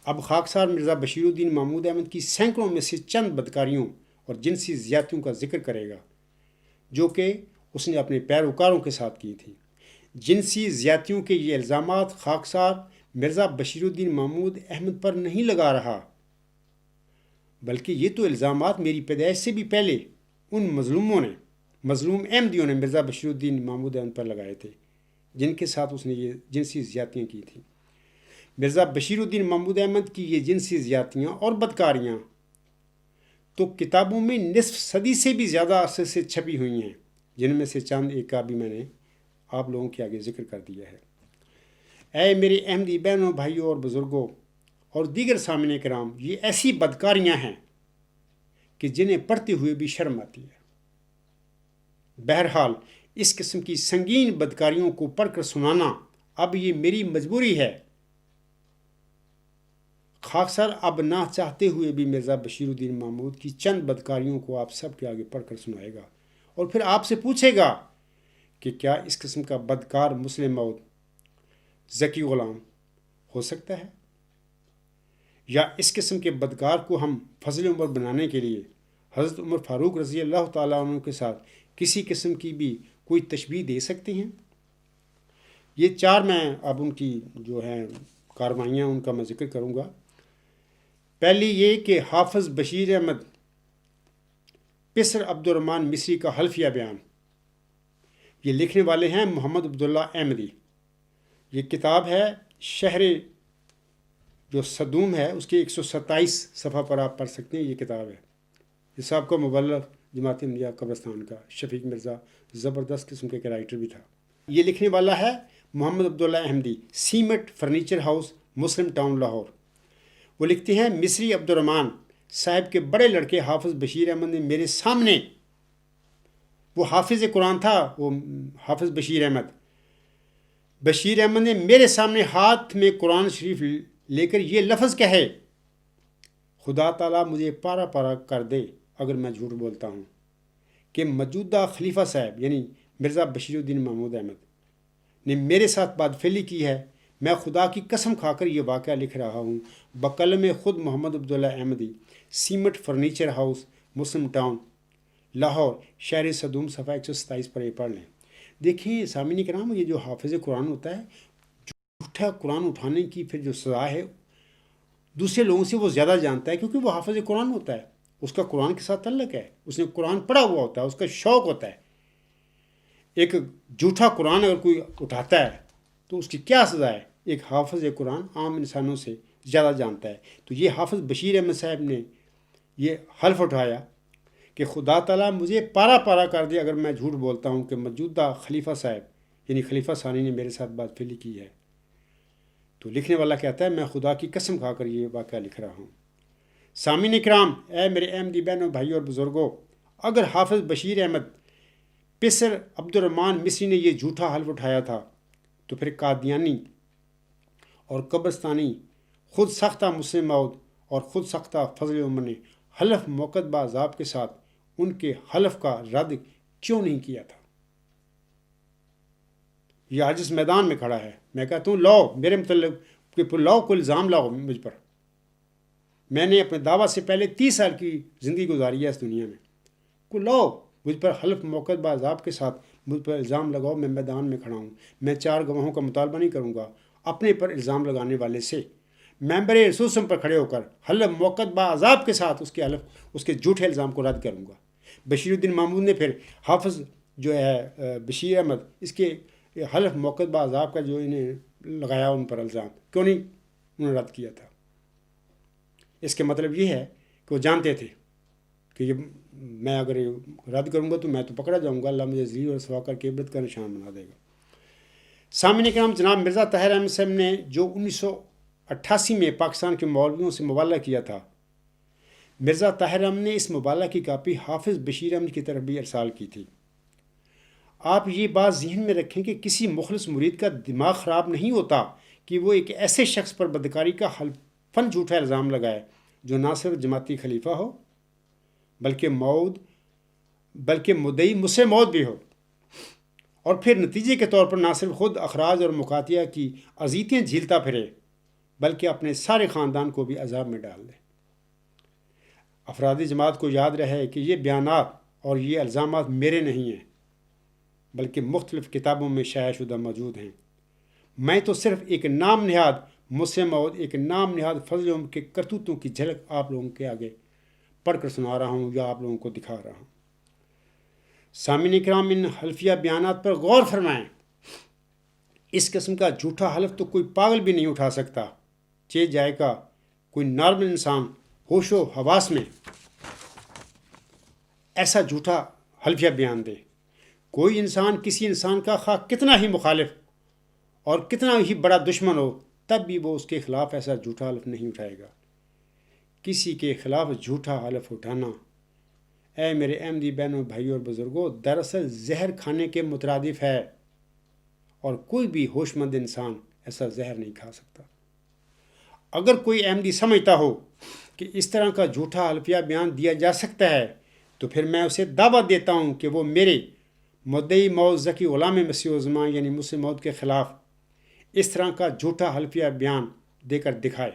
اب خاکسار مرزا بشیر الدین محمود احمد کی سینکڑوں میں سے چند بدکاریوں اور جنسی زیادتیوں کا ذکر کرے گا جو کہ اس نے اپنے پیروکاروں کے ساتھ کی تھی۔ جنسی زیادتیوں کے یہ الزامات خاکسار مرزا بشیر الدین محمود احمد پر نہیں لگا رہا، بلکہ یہ تو الزامات میری پیدائش سے بھی پہلے ان مظلوم احمدیوں نے مرزا بشیر الدین محمود احمد پر لگائے تھے جن کے ساتھ اس نے یہ جنسی زیادتیاں کی تھیں۔ مرزا بشیر الدین محمود احمد کی یہ جنسی زیادتیاں اور بدکاریاں تو کتابوں میں نصف صدی سے بھی زیادہ عرصے سے چھپی ہوئی ہیں، جن میں سے چند ایک کا بھی میں نے آپ لوگوں کے آگے ذکر کر دیا ہے۔ اے میرے احمدی بہنوں، بھائیوں اور بزرگوں اور دیگر سامعین کرام، یہ ایسی بدکاریاں ہیں کہ جنہیں پڑھتے ہوئے بھی شرم آتی ہے۔ بہرحال اس قسم کی سنگین بدکاریوں کو پڑھ کر سنانا اب یہ میری مجبوری ہے۔ خاکسار اب نہ چاہتے ہوئے بھی مرزا بشیر الدین محمود کی چند بدکاریوں کو آپ سب کے آگے پڑھ کر سنائے گا اور پھر آپ سے پوچھے گا کہ کیا اس قسم کا بدکار مسلم موعود ذکی غلام ہو سکتا ہے، یا اس قسم کے بدکار کو ہم فضل عمر بنانے کے لیے حضرت عمر فاروق رضی اللہ تعالیٰ عنہ کے ساتھ کسی قسم کی بھی کوئی تشبیہ دے سکتے ہیں؟ یہ چار میں اب ان کی جو ہیں کارروائیاں ان کا میں ذکر کروں گا۔ پہلی یہ کہ حافظ بشیر احمد پسر عبد الرحمن مصری کا حلفیہ بیان، یہ لکھنے والے ہیں محمد عبداللہ احمدی۔ یہ کتاب ہے شہر جو صدوم ہے اس کے 127 صفحہ پر آپ پڑھ سکتے ہیں، یہ کتاب ہے۔ یہ صاحب کا مبلغ جماعت احمدیہ قبرستان کا شفیق مرزا زبردست قسم کے رائٹر بھی تھا۔ یہ لکھنے والا ہے محمد عبداللہ احمدی، سیمٹ فرنیچر ہاؤس، مسلم ٹاؤن، لاہور۔ وہ لکھتے ہیں مصری عبد الرحمن صاحب کے بڑے لڑکے حافظ بشیر احمد نے میرے سامنے، وہ حافظ قرآن تھا وہ حافظ بشیر احمد نے میرے سامنے ہاتھ میں قرآن شریف لے کر یہ لفظ کہے، خدا تعالیٰ مجھے پارا پارا کر دے اگر میں جھوٹ بولتا ہوں کہ موجودہ خلیفہ صاحب یعنی مرزا بشیر الدین محمود احمد نے میرے ساتھ بدفعلی کی ہے۔ میں خدا کی قسم کھا کر یہ واقعہ لکھ رہا ہوں بقلم خود محمد عبداللہ احمدی، سیمٹ فرنیچر ہاؤس، مسلم ٹاؤن، لاہور، شہر صدوم، صفحہ 127 پر یہ پڑھ لیں۔ دیکھیں سامعین کرام، یہ جو حافظ قرآن ہوتا ہے، جھوٹا قرآن اٹھانے کی پھر جو سزا ہے دوسرے لوگوں سے وہ زیادہ جانتا ہے، کیونکہ وہ حافظ قرآن ہوتا ہے، اس کا قرآن کے ساتھ تعلق ہے، اس نے قرآن پڑھا ہوا ہوتا ہے، اس کا شوق ہوتا ہے۔ ایک جھوٹا قرآن اگر کوئی اٹھاتا ہے تو اس کی کیا سزا ہے؟ ایک حافظ قرآن عام انسانوں سے زیادہ جانتا ہے۔ تو یہ حافظ بشیر احمد صاحب نے یہ حلف اٹھایا کہ خدا تعالیٰ مجھے پارا پارا کر دے اگر میں جھوٹ بولتا ہوں کہ موجودہ خلیفہ صاحب یعنی خلیفہ ثانی نے میرے ساتھ بدفعلی کی ہے۔ تو لکھنے والا کہتا ہے میں خدا کی قسم کھا کر یہ واقعہ لکھ رہا ہوں۔ سامعین اکرام، اے میرے احمدی بہنوں، بھائیوں اور بزرگوں، اگر حافظ بشیر احمد پسر عبد الرحمن مصری نے یہ جھوٹا حلف اٹھایا تھا تو پھر قادیانی اور قبرستانی خود ساختہ مسلم موعود اور خود ساختہ فضل عمر نے حلف موقت بعذاب کے ساتھ ان کے حلف کا رد کیوں نہیں کیا تھا؟ یہ آج اس میدان میں کھڑا ہے، میں کہتا ہوں لاؤ میرے متعلق لاؤ کوئی الزام لاؤ مجھ پر۔ میں نے اپنے دعویٰ سے پہلے 30 سال کی زندگی گزاری ہے اس دنیا میں، کوئی لاؤ مجھ پر حلف موقت بعذاب کے ساتھ مجھ پر الزام لگاؤ، میں میدان میں کھڑا ہوں۔ میں 4 گواہوں کا مطالبہ نہیں کروں گا اپنے پر الزام لگانے والے سے، ممبر رسول پر کھڑے ہو کر حلف موقت بعذاب کے ساتھ اس کے جھوٹے الزام کو رد کروں گا۔ بشیر الدین محمود نے پھر حافظ جو ہے بشیر احمد اس کے حلف موقت بعذاب کا جو انہیں لگایا ان پر الزام کیوں نہیں انہوں نے رد کیا تھا؟ اس کے مطلب یہ ہے کہ وہ جانتے تھے کہ یہ میں اگر رد کروں گا تو میں تو پکڑا جاؤں گا، اللہ مجھے ذلیل اور رسوا کر کے عبرت کا نشان بنا دے گا۔ سامعین کرام، جناب مرزا طاہر احمد صاحب نے جو 1988 میں پاکستان کے مولویوں سے مبالغہ کیا تھا، مرزا طاہر احمد نے اس مبالغہ کی کاپی حافظ بشیر احمد کی طرف بھی ارسال کی تھی۔ آپ یہ بات ذہن میں رکھیں کہ کسی مخلص مرید کا دماغ خراب نہیں ہوتا کہ وہ ایک ایسے شخص پر بدکاری کا حلفاً جھوٹا الزام لگائے جو نہ صرف جماعتی خلیفہ ہو بلکہ مدعی مسئلہ موت بھی ہو، اور پھر نتیجے کے طور پر نہ صرف خود اخراج اور مقاطعہ کی اذیتیں جھیلتا پھرے بلکہ اپنے سارے خاندان کو بھی عذاب میں ڈال دے۔ افراد جماعت کو یاد رہے کہ یہ بیانات اور یہ الزامات میرے نہیں ہیں بلکہ مختلف کتابوں میں شائع شدہ موجود ہیں۔ میں تو صرف ایک نام نہاد مسلم اور ایک نام نہاد فضل کے کرتوتوں کی جھلک آپ لوگوں کے آگے پڑھ کر سنا رہا ہوں یا آپ لوگوں کو دکھا رہا ہوں۔ سامعین کرام، ان حلفیہ بیانات پر غور فرمائیں۔ اس قسم کا جھوٹا حلف تو کوئی پاگل بھی نہیں اٹھا سکتا، چہ جائے کا کوئی نارمل انسان ہوش و حواس میں ایسا جھوٹا حلفیہ بیان دے۔ کوئی انسان کسی انسان کا خواہ کتنا ہی مخالف اور کتنا ہی بڑا دشمن ہو، تب بھی وہ اس کے خلاف ایسا جھوٹا حلف نہیں اٹھائے گا۔ کسی کے خلاف جھوٹا حلف اٹھانا، اے میرے احمدی بہنوں، بھائیوں اور بزرگوں، دراصل زہر کھانے کے مترادف ہے، اور کوئی بھی ہوش مند انسان ایسا زہر نہیں کھا سکتا۔ اگر کوئی احمدی سمجھتا ہو کہ اس طرح کا جھوٹا حلفیہ بیان دیا جا سکتا ہے تو پھر میں اسے دعوت دیتا ہوں کہ وہ میرے مدعی موت ذکی غلام مسیح الزمان یعنی مسلم موت کے خلاف اس طرح کا جھوٹا حلفیہ بیان دے کر دکھائے۔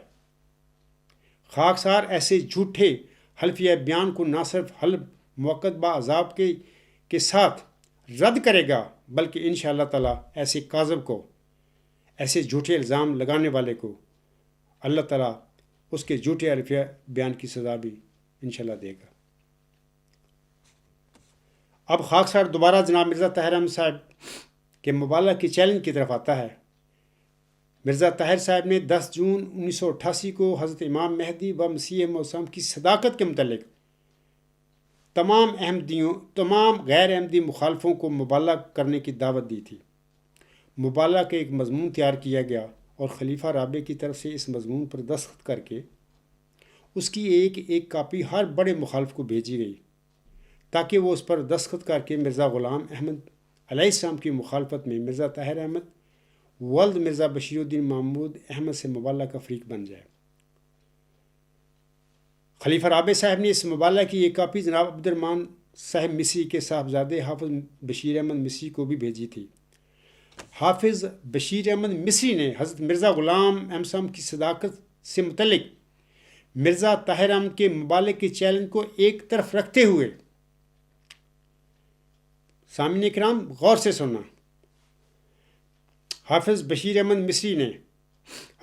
خاکسار ایسے جھوٹے حلفیہ بیان کو نہ صرف حلف موقت با عذاب کے ساتھ رد کرے گا بلکہ انشاءاللہ تعالیٰ ایسے کاذب کو، ایسے جھوٹے الزام لگانے والے کو اللہ تعالیٰ اس کے جھوٹے حلفیہ بیان کی سزا بھی انشاءاللہ دے گا۔ اب خاکسار دوبارہ جناب مرزا طاہر احمد صاحب کے مبالغہ کی چیلنج کی طرف آتا ہے۔ مرزا طاہر صاحب نے 10 جون 1988 کو حضرت امام مہدی و مسیح موعود کی صداقت کے متعلق تمام غیر احمدی مخالفوں کو مبالغہ کرنے کی دعوت دی تھی۔ مبالغہ کا ایک مضمون تیار کیا گیا اور خلیفہ رابع کی طرف سے اس مضمون پر دستخط کر کے اس کی ایک کاپی ہر بڑے مخالف کو بھیجی گئی تاکہ وہ اس پر دستخط کر کے مرزا غلام احمد علیہ السلام کی مخالفت میں مرزا طاہر احمد ولد مرزا بشیر الدین محمود احمد سے مبالغہ کا فریق بن جائے۔ خلیفہ رابع صاحب نے اس مبالغہ کی ایک کاپی جناب عبد الرحمن صاحب مصری کے صاحبزادے حافظ بشیر احمد مصری کو بھی بھیجی تھی۔ حافظ بشیر احمد مصری نے حضرت مرزا غلام احمد صاحب کی صداقت سے متعلق مرزا طاہر احمد کے مبالغے کے چیلنج کو ایک طرف رکھتے ہوئے، سامعین کرام غور سے سننا، حافظ بشیر احمد مصری نے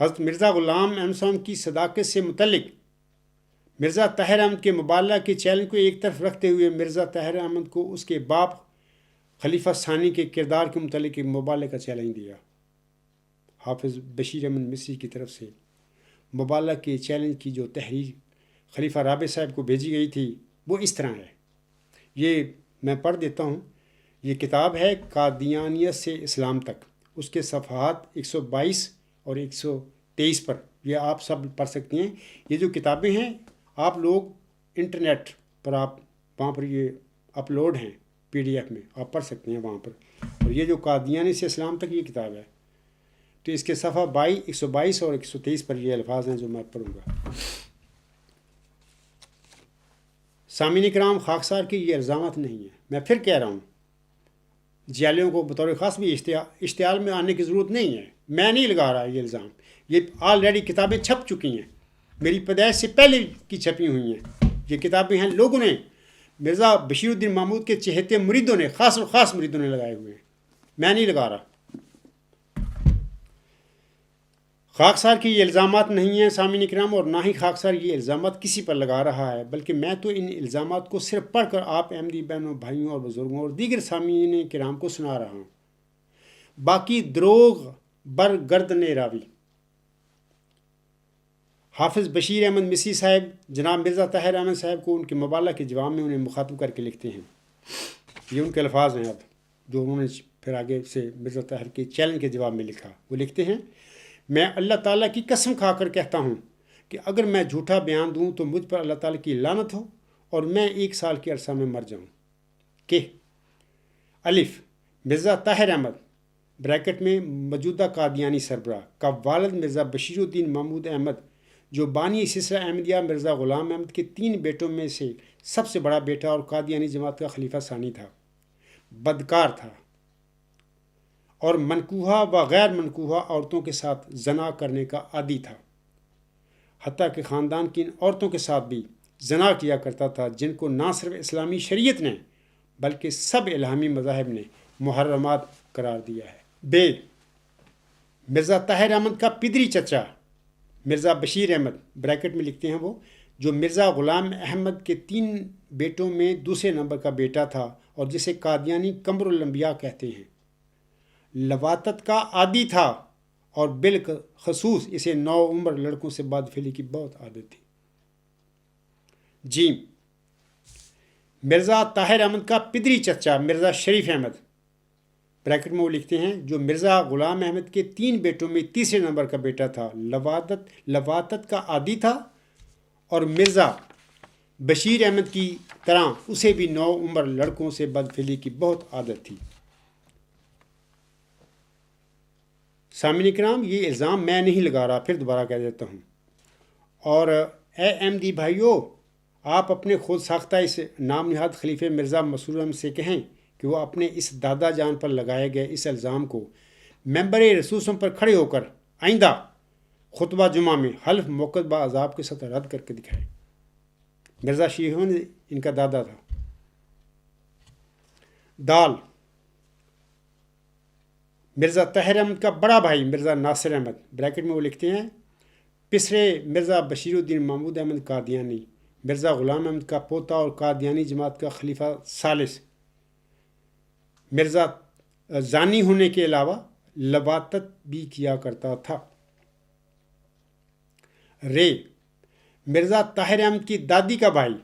حضرت مرزا غلام احمد صاحب کی صداقت سے متعلق مرزا طاہر احمد کے مبالغہ کے چیلنج کو ایک طرف رکھتے ہوئے مرزا طاہر احمد کو اس کے باپ خلیفہ ثانی کے کردار کے متعلق ایک مبالغے کا چیلنج دیا۔ حافظ بشیر احمد مصری کی طرف سے مبالغہ کے چیلنج کی جو تحریر خلیفہ رابع صاحب کو بھیجی گئی تھی وہ اس طرح ہے، یہ میں پڑھ دیتا ہوں۔ یہ کتاب ہے قادیانیت سے اسلام تک، اس کے صفحات 122 اور 123 پر، یہ آپ سب پڑھ سکتے ہیں۔ یہ جو کتابیں ہیں آپ لوگ انٹرنیٹ پر وہاں پر یہ اپلوڈ ہیں PDF میں، آپ پڑھ سکتے ہیں وہاں پر۔ اور یہ جو قادیانی سے اسلام تک یہ کتاب ہے، تو اس کے صفحہ 122 اور 123 پر یہ الفاظ ہیں جو میں پڑھوں گا۔ سامعین کرام، خاکسار کے یہ الزامات نہیں ہیں، میں پھر کہہ رہا ہوں، جیلیوں کو بطور خاص بھی اشتعال میں آنے کی ضرورت نہیں ہے، میں نہیں لگا رہا یہ الزام، یہ آلریڈی کتابیں چھپ چکی ہیں، میری پیدائش سے پہلے کی چھپی ہوئی ہیں۔ یہ کتابیں ہیں لوگوں نے، مرزا بشیر الدین محمود کے چہتے مریدوں نے، خاص اور خاص مریدوں نے لگائے ہوئے ہیں، میں نہیں لگا رہا۔ خاکسار کی یہ الزامات نہیں ہیں سامعین کرام، اور نہ ہی خاکسار یہ الزامات کسی پر لگا رہا ہے، بلکہ میں تو ان الزامات کو صرف پڑھ کر آپ احمدی بہنوں، بھائیوں اور بزرگوں اور دیگر سامعین کرام کو سنا رہا ہوں۔ باقی دروغ برگردن راوی۔ حافظ بشیر احمد مصری صاحب جناب مرزا طاہر احمد صاحب کو ان کے مبالغہ کے جواب میں انہیں مخاطب کر کے لکھتے ہیں، یہ ان کے الفاظ ہیں اب جو انہوں نے پھر آگے سے مرزا طاہر کے چیلنج کے جواب میں لکھا۔ وہ لکھتے ہیں، میں اللہ تعالیٰ کی قسم کھا کر کہتا ہوں کہ اگر میں جھوٹا بیان دوں تو مجھ پر اللہ تعالیٰ کی لعنت ہو اور میں 1 سال کے عرصہ میں مر جاؤں۔ کہ الف، مرزا طاہر احمد بریکٹ میں موجودہ قادیانی سربراہ کا والد مرزا بشیر الدین محمود احمد جو بانی سلسلہ احمدیہ مرزا غلام احمد کے 3 بیٹوں میں سے سب سے بڑا بیٹا اور قادیانی جماعت کا خلیفہ ثانی تھا، بدکار تھا اور منکوحہ و غیر منکوحہ عورتوں کے ساتھ زنا کرنے کا عادی تھا، حتیٰ کہ خاندان کی ان عورتوں کے ساتھ بھی زنا کیا کرتا تھا جن کو نہ صرف اسلامی شریعت نے بلکہ سب الہامی مذاہب نے محرمات قرار دیا ہے۔ بے مرزا طاہر احمد کا پدری چچا مرزا بشیر احمد بریکٹ میں لکھتے ہیں وہ، جو مرزا غلام احمد کے 3 بیٹوں میں دوسرے نمبر کا بیٹا تھا اور جسے قادیانی قمر الانبیاء کہتے ہیں، لواطت کا عادی تھا اور بالخصوص اسے نوعمر لڑکوں سے بدفعلی کی بہت عادت تھی۔ جیم مرزا طاہر احمد کا پدری چچا مرزا شریف احمد بریکٹ میں وہ لکھتے ہیں، جو مرزا غلام احمد کے 3 بیٹوں میں تیسرے نمبر کا بیٹا تھا، لواطت کا عادی تھا اور مرزا بشیر احمد کی طرح اسے بھی نوعمر لڑکوں سے بدفعلی کی بہت عادت تھی۔ سامعین کرام، یہ الزام میں نہیں لگا رہا، پھر دوبارہ کہہ دیتا ہوں، اور اے احمدی بھائیو، آپ اپنے خود ساختہ اس نام نہاد خلیفہ مرزا مسرور احمد سے کہیں کہ وہ اپنے اس دادا جان پر لگائے گئے اس الزام کو ممبر رسوسم پر کھڑے ہو کر آئندہ خطبہ جمعہ میں حلف موقت با عذاب کے ساتھ رد کر کے دکھائے۔ مرزا شریف احمد ان کا دادا تھا۔ دال مرزا طاہر احمد کا بڑا بھائی مرزا ناصر احمد بریکٹ میں وہ لکھتے ہیں، پسرے مرزا بشیر الدین محمود احمد قادیانی، مرزا غلام احمد کا پوتا اور قادیانی جماعت کا خلیفہ ثالث، مرزا زانی ہونے کے علاوہ لواطت بھی کیا کرتا تھا۔ مرزا طاہر احمد کی دادی کا بھائی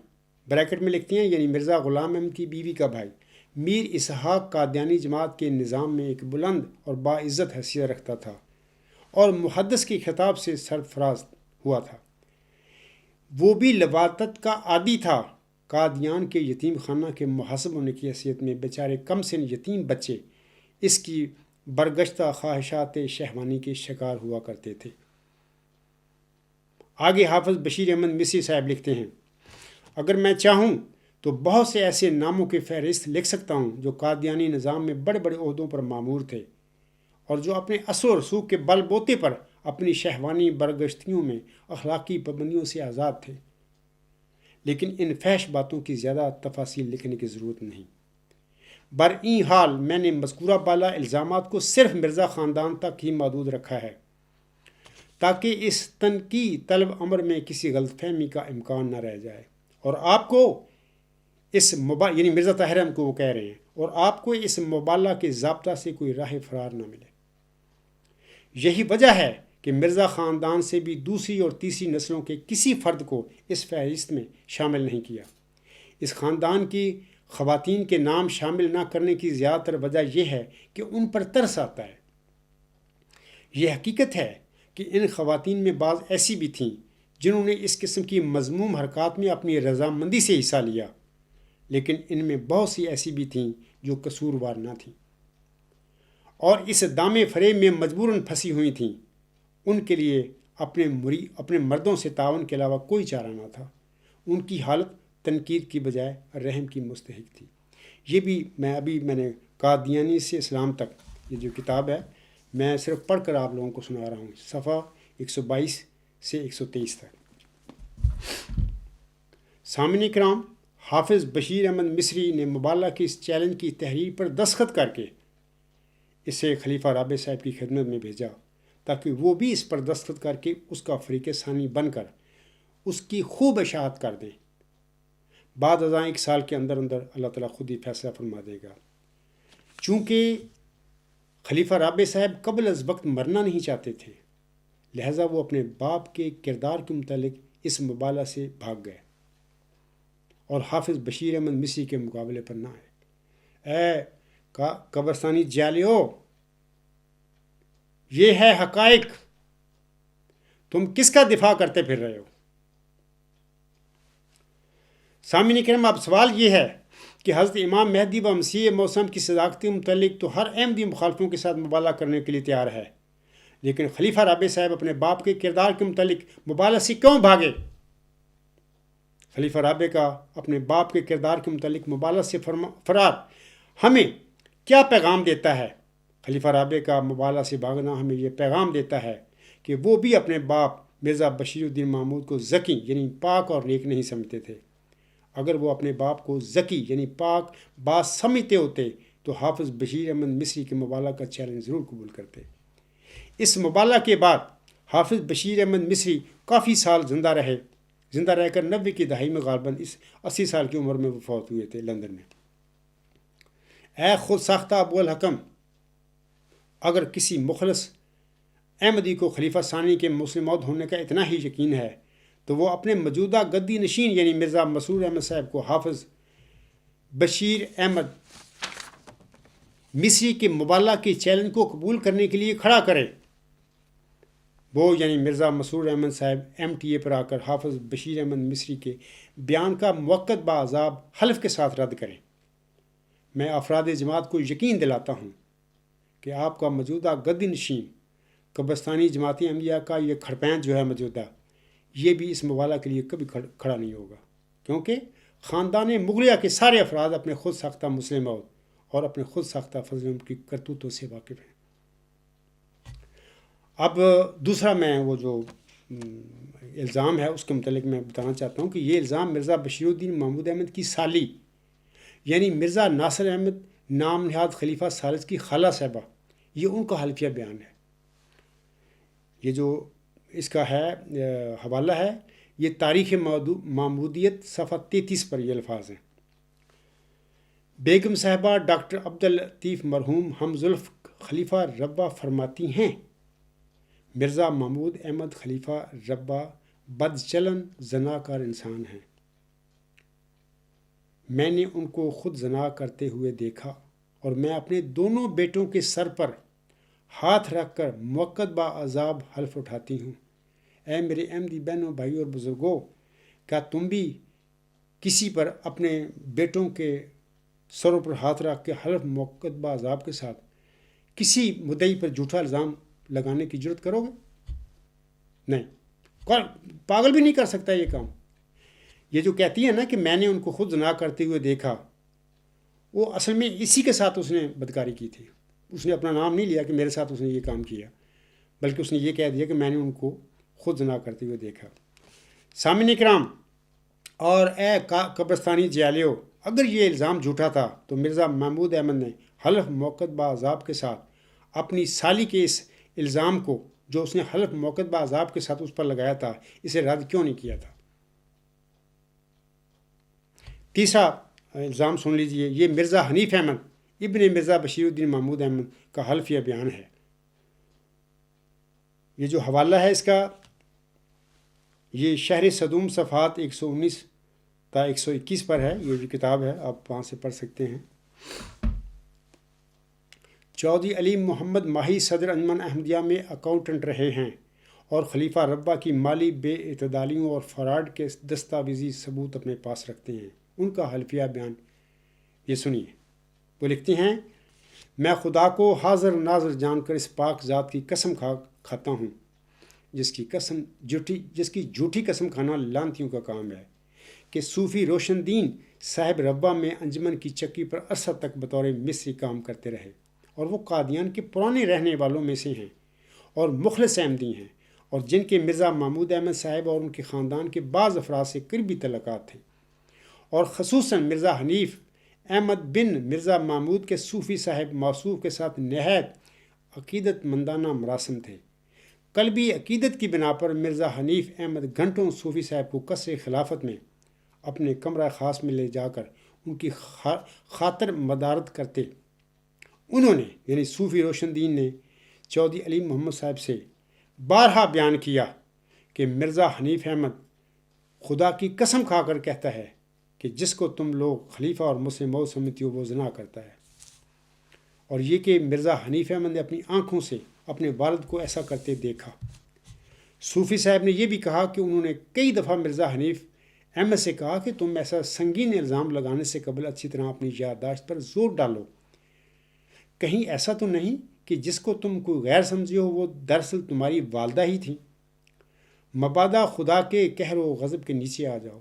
بریکٹ میں لکھتے ہیں، یعنی مرزا غلام احمد کی بیوی کا بھائی میر اسحاق قادیانی جماعت کے نظام میں ایک بلند اور باعزت حیثیت رکھتا تھا اور محدث کے خطاب سے سرفراز ہوا تھا۔ وہ بھی لواطت کا عادی تھا۔ قادیان کے یتیم خانہ کے محاسب ہونے کی حیثیت میں بیچارے کم سن یتیم بچے اس کی برگشتہ خواہشات شہوانی کے شکار ہوا کرتے تھے۔ آگے حافظ بشیر احمد مصری صاحب لکھتے ہیں، اگر میں چاہوں تو بہت سے ایسے ناموں کی فہرست لکھ سکتا ہوں جو قادیانی نظام میں بڑے بڑے عہدوں پر مامور تھے اور جو اپنے اثر و رسوخ کے بل بوتے پر اپنی شہوانی برگشتیوں میں اخلاقی پابندیوں سے آزاد تھے، لیکن ان فحش باتوں کی زیادہ تفاصیل لکھنے کی ضرورت نہیں۔ برئیں حال میں نے مذکورہ بالا الزامات کو صرف مرزا خاندان تک ہی محدود رکھا ہے تاکہ اس تنقید طلب امر میں کسی غلط فہمی کا امکان نہ رہ جائے اور آپ کو یعنی مرزا طاہر احمد کو وہ کہہ رہے ہیں، اور آپ کو اس مبالغہ کے ضابطہ سے کوئی راہ فرار نہ ملے۔ یہی وجہ ہے کہ مرزا خاندان سے بھی دوسری اور تیسری نسلوں کے کسی فرد کو اس فہرست میں شامل نہیں کیا۔ اس خاندان کی خواتین کے نام شامل نہ کرنے کی زیادہ تر وجہ یہ ہے کہ ان پر ترس آتا ہے۔ یہ حقیقت ہے کہ ان خواتین میں بعض ایسی بھی تھیں جنہوں نے اس قسم کی مذموم حرکات میں اپنی رضامندی سے حصہ لیا، لیکن ان میں بہت سی ایسی بھی تھیں جو قصوروار نہ تھیں اور اس دام فریب میں مجبوراً پھنسی ہوئی تھیں۔ ان کے لیے اپنے مردوں سے تعاون کے علاوہ کوئی چارہ نہ تھا۔ ان کی حالت تنقید کی بجائے رحم کی مستحق تھی۔ یہ بھی میں نے قادیانی سے اسلام تک، یہ جو کتاب ہے میں صرف پڑھ کر آپ لوگوں کو سنا رہا ہوں، صفحہ 122 سے 123 تک۔ سامعین کرام، حافظ بشیر احمد مصری نے مبالغہ کی اس چیلنج کی تحریر پر دستخط کر کے اسے خلیفہ رابع صاحب کی خدمت میں بھیجا تاکہ وہ بھی اس پر دستخط کر کے اس کا فریق ثانی بن کر اس کی خوب اشاعت کر دیں۔ بعد ازاں 1 سال کے اندر اللہ تعالیٰ خود ہی فیصلہ فرما دے گا۔ چونکہ خلیفہ رابع صاحب قبل از وقت مرنا نہیں چاہتے تھے، لہٰذا وہ اپنے باپ کے کردار کے متعلق اس مبالغہ سے بھاگ گئے اور حافظ بشیر احمد مصری کے مقابلے پر نہ آئے۔ اے قبرستانی جالیو، یہ ہے حقائق، تم کس کا دفاع کرتے پھر رہے ہو؟ سامعین کرام، اب سوال یہ ہے کہ حضرت امام مہدی و مسیح موسم کی صداقت متعلق تو ہر احمدی مخالفوں کے ساتھ مبالغہ کرنے کے لیے تیار ہے، لیکن خلیفہ رابع صاحب اپنے باپ کے کردار کے متعلق مبالغہ سے کیوں بھاگے؟ خلیفہ رابع کا اپنے باپ کے کردار کے متعلق مبالغہ سے فرار ہمیں کیا پیغام دیتا ہے؟ خلیفہ رابع کا مبالغہ سے بھاگنا ہمیں یہ پیغام دیتا ہے کہ وہ بھی اپنے باپ مرزا بشیر الدین محمود کو ذکی یعنی پاک اور نیک نہیں سمجھتے تھے۔ اگر وہ اپنے باپ کو ذکی یعنی پاک باز سمجھتے ہوتے تو حافظ بشیر احمد مصری کے مبالغہ کا چیلنج ضرور قبول کرتے۔ اس مبالغہ کے بعد حافظ بشیر احمد مصری کافی سال زندہ رہ کر 90 کی دہائی میں غالباً اس 80 سال کی عمر میں وہ فوت ہوئے تھے لندن میں۔ اے خود ساختہ ابو الحکم، اگر کسی مخلص احمدی کو خلیفہ ثانی کے مسلم موعود ہونے کا اتنا ہی یقین ہے تو وہ اپنے موجودہ گدی نشین یعنی مرزا مسرور احمد صاحب کو حافظ بشیر احمد مصری کے مبالغہ کے چیلنج کو قبول کرنے کے لیے کھڑا کرے۔ وہ یعنی مرزا مسرور احمد صاحب MTA پر آ کر حافظ بشیر احمد مصری کے بیان کا موقت باعذاب حلف کے ساتھ رد کریں۔ میں افراد جماعت کو یقین دلاتا ہوں کہ آپ کا موجودہ گدی نشین قبرستانی جماعت احمدیہ کا یہ کھڑپین جو ہے موجودہ، یہ بھی اس مبالغہ کے لیے کبھی کھڑا نہیں ہوگا، کیونکہ خاندان مغلیہ کے سارے افراد اپنے خود ساختہ مسلم موعود اور اپنے خود ساختہ فضل کی کرتوتوں سے واقف ہیں۔ اب دوسرا میں وہ جو الزام ہے اس کے متعلق میں بتانا چاہتا ہوں کہ یہ الزام مرزا بشیر الدین محمود احمد کی سالی یعنی مرزا ناصر احمد نام نہاد خلیفہ ثالث کی خالہ صاحبہ، یہ ان کا حلفیہ بیان ہے۔ یہ جو اس کا ہے حوالہ ہے، یہ تاریخ محمودیت صفحہ 33 پر یہ الفاظ ہیں۔ بیگم صاحبہ ڈاکٹر عبداللطیف مرحوم ہمزلف خلیفہ ربہ فرماتی ہیں، مرزا محمود احمد خلیفہ ربہ بد چلن زناکار انسان ہیں۔ میں نے ان کو خود زنا کرتے ہوئے دیکھا اور میں اپنے دونوں بیٹوں کے سر پر ہاتھ رکھ کر موقت باعذاب حلف اٹھاتی ہوں۔ اے میرے احمدی بہنوں، بھائیوں اور بزرگوں، کیا تم بھی کسی پر اپنے بیٹوں کے سروں پر ہاتھ رکھ کے حلف موقت باعذاب کے ساتھ کسی مدعی پر جھوٹا الزام لگانے کی جرت کرو گے؟ نہیں، پاگل بھی نہیں کر سکتا یہ کام۔ یہ جو کہتی ہے نا کہ میں نے ان کو خود زنا کرتے ہوئے دیکھا، وہ اصل میں اسی کے ساتھ اس نے بدکاری کی تھی۔ اس نے اپنا نام نہیں لیا کہ میرے ساتھ اس نے یہ کام کیا، بلکہ اس نے یہ کہہ دیا کہ میں نے ان کو خود زنا کرتے ہوئے دیکھا۔ سامعین کرام اور اے قبرستانی جیالیو، اگر یہ الزام جھوٹا تھا تو مرزا محمود احمد نے حلف موقت باعذاب کے ساتھ اپنی سالی کے اس الزام کو جو اس نے حلف موقت باعذاب کے ساتھ اس پر لگایا تھا، اسے رد کیوں نہیں کیا تھا؟ تیسرا الزام سن لیجئے، یہ مرزا حنیف احمد ابن مرزا بشیر الدین محمود احمد کا حلفیہ بیان ہے۔ یہ جو حوالہ ہے اس کا، یہ شہر صدوم صفحات 119 تا 121 پر ہے، یہ جو کتاب ہے آپ وہاں سے پڑھ سکتے ہیں۔ چودھری علی محمد ماہی صدر انجمن احمدیہ میں اکاؤنٹنٹ رہے ہیں اور خلیفہ ربہ کی مالی بے اعتدالیوں اور فراڈ کے دستاویزی ثبوت اپنے پاس رکھتے ہیں۔ ان کا حلفیہ بیان یہ سنیے۔ وہ لکھتے ہیں، میں خدا کو حاضر ناظر جان کر اس پاک ذات کی قسم کھاتا ہوں جس کی جھوٹی قسم کھانا لانتیوں کا کام ہے، کہ صوفی روشن دین صاحب ربہ میں انجمن کی چکی پر عرصہ تک بطور مصری کام کرتے رہے اور وہ قادیان کے پرانے رہنے والوں میں سے ہیں اور مخلص احمدی ہیں، اور جن کے مرزا محمود احمد صاحب اور ان کے خاندان کے بعض افراد سے قربی تعلقات تھے، اور خصوصاً مرزا حنیف احمد بن مرزا محمود کے صوفی صاحب موصوف کے ساتھ نہایت عقیدت مندانہ مراسم تھے۔ قلبی عقیدت کی بنا پر مرزا حنیف احمد گھنٹوں صوفی صاحب کو قصر خلافت میں اپنے کمرہ خاص میں لے جا کر ان کی خاطر مدارت کرتے۔ انہوں نے یعنی صوفی روشن دین نے چودھری علی محمد صاحب سے بارہا بیان کیا کہ مرزا حنیف احمد خدا کی قسم کھا کر کہتا ہے کہ جس کو تم لوگ خلیفہ اور مسلم موعود سمجھتے ہو وہ زنا کرتا ہے، اور یہ کہ مرزا حنیف احمد نے اپنی آنکھوں سے اپنے والد کو ایسا کرتے دیکھا۔ صوفی صاحب نے یہ بھی کہا کہ انہوں نے کئی دفعہ مرزا حنیف احمد سے کہا کہ تم ایسا سنگین الزام لگانے سے قبل اچھی طرح اپنی یادداشت پر زور ڈالو، کہیں ایسا تو نہیں کہ جس کو تم کوئی غیر سمجھے ہو وہ دراصل تمہاری والدہ ہی تھیں؟ مبادا خدا کے قہر و غضب کے نیچے آ جاؤ۔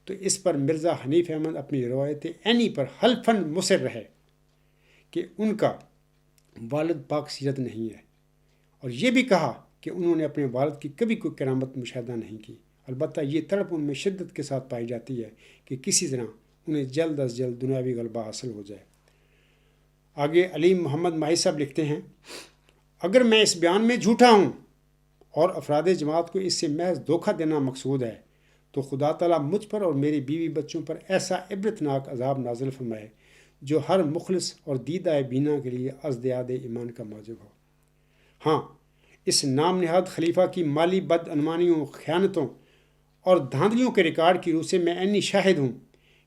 تو اس پر مرزا حنیف احمد اپنی روایت عینی پر حلفاً مصر رہے کہ ان کا والد پاک سیرت نہیں ہے، اور یہ بھی کہا کہ انہوں نے اپنے والد کی کبھی کوئی کرامت مشاہدہ نہیں کی، البتہ یہ تڑپ ان میں شدت کے ساتھ پائی جاتی ہے کہ کسی طرح انہیں جلد از جلد دنیاوی غلبہ حاصل ہو جائے۔ آگے علیم محمد ماہی صاحب لکھتے ہیں، اگر میں اس بیان میں جھوٹا ہوں اور افراد جماعت کو اس سے محض دھوکہ دینا مقصود ہے تو خدا تعالیٰ مجھ پر اور میری بیوی بچوں پر ایسا عبرتناک عذاب نازل فرمائے جو ہر مخلص اور دیدہ بینا کے لیے ازدیاد ایمان کا موجب ہو۔ ہاں، اس نام نہاد خلیفہ کی مالی بدعنوانیوں، خیانتوں اور دھاندلیوں کے ریکارڈ کی روح سے میں عینی شاہد ہوں،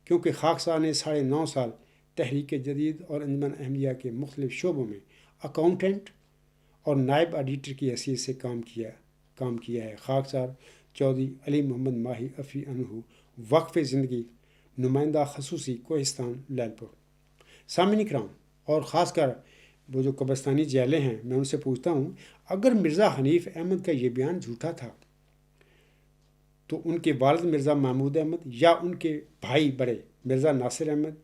کیونکہ خاکسار نے 9.5 سال تحریک جدید اور انجمن احمدیہ کے مختلف شعبوں میں اکاؤنٹنٹ اور نائب ایڈیٹر کی حیثیت سے کام کیا ہے۔ خاکسار چودھری علی محمد ماہی افی انہو، وقف زندگی، نمائندہ خصوصی کوہستان لعل پور۔ سامعین کرام، اور خاص کر وہ جو قبرستانی جیلیں ہیں، میں ان سے پوچھتا ہوں، اگر مرزا حنیف احمد کا یہ بیان جھوٹا تھا تو ان کے والد مرزا محمود احمد یا ان کے بھائی بڑے مرزا ناصر احمد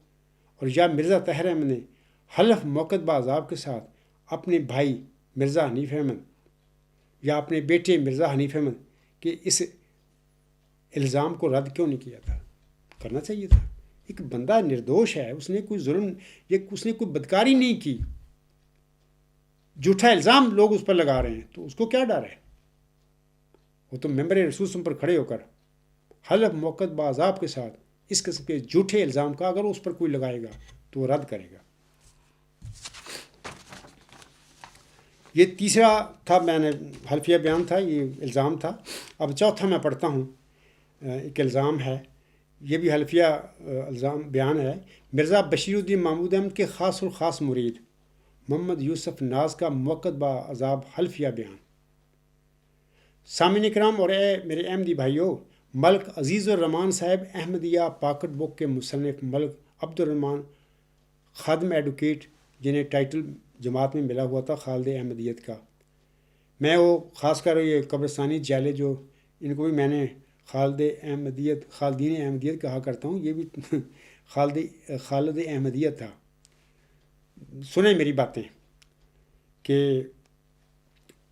اور یا مرزا طاہر احمد نے حلف موقت بعذاب کے ساتھ اپنے بھائی مرزا حنیف احمد یا اپنے بیٹے مرزا حنیف احمد کے اس الزام کو رد کیوں نہیں کیا تھا؟ کرنا چاہیے تھا۔ ایک بندہ نردوش ہے، اس نے کوئی ظلم یا اس نے کوئی بدکاری نہیں کی، جھوٹا الزام لوگ اس پر لگا رہے ہیں، تو اس کو کیا ڈر ہے؟ وہ تو ممبر رسول پر کھڑے ہو کر حلف موقت بعذاب کے ساتھ اس قسم کے جھوٹے الزام کا اگر اس پر کوئی لگائے گا تو وہ رد کرے گا۔ یہ تیسرا تھا، میں نے حلفیہ بیان تھا، یہ الزام تھا۔ اب چوتھا میں پڑھتا ہوں، ایک الزام ہے، یہ بھی حلفیہ الزام بیان ہے۔ مرزا بشیر الدین محمود احمد کے خاص اور خاص مرید محمد یوسف ناز کا موقت بعذاب حلفیہ بیان۔ سامعین کرام اور اے میرے احمدی بھائیو، ملک عزیز الرحمان صاحب احمدیہ پاکٹ بک کے مصنف ملک عبد الرحمان خادم ایڈوکیٹ، جنہیں ٹائٹل جماعت میں ملا ہوا تھا خالد احمدیت کا، میں وہ خاص کر یہ قبرستانی جیلے جو ان کو بھی میں نے خالدین احمدیت کہا کرتا ہوں، یہ بھی خالد احمدیت تھا۔ سنیں میری باتیں کہ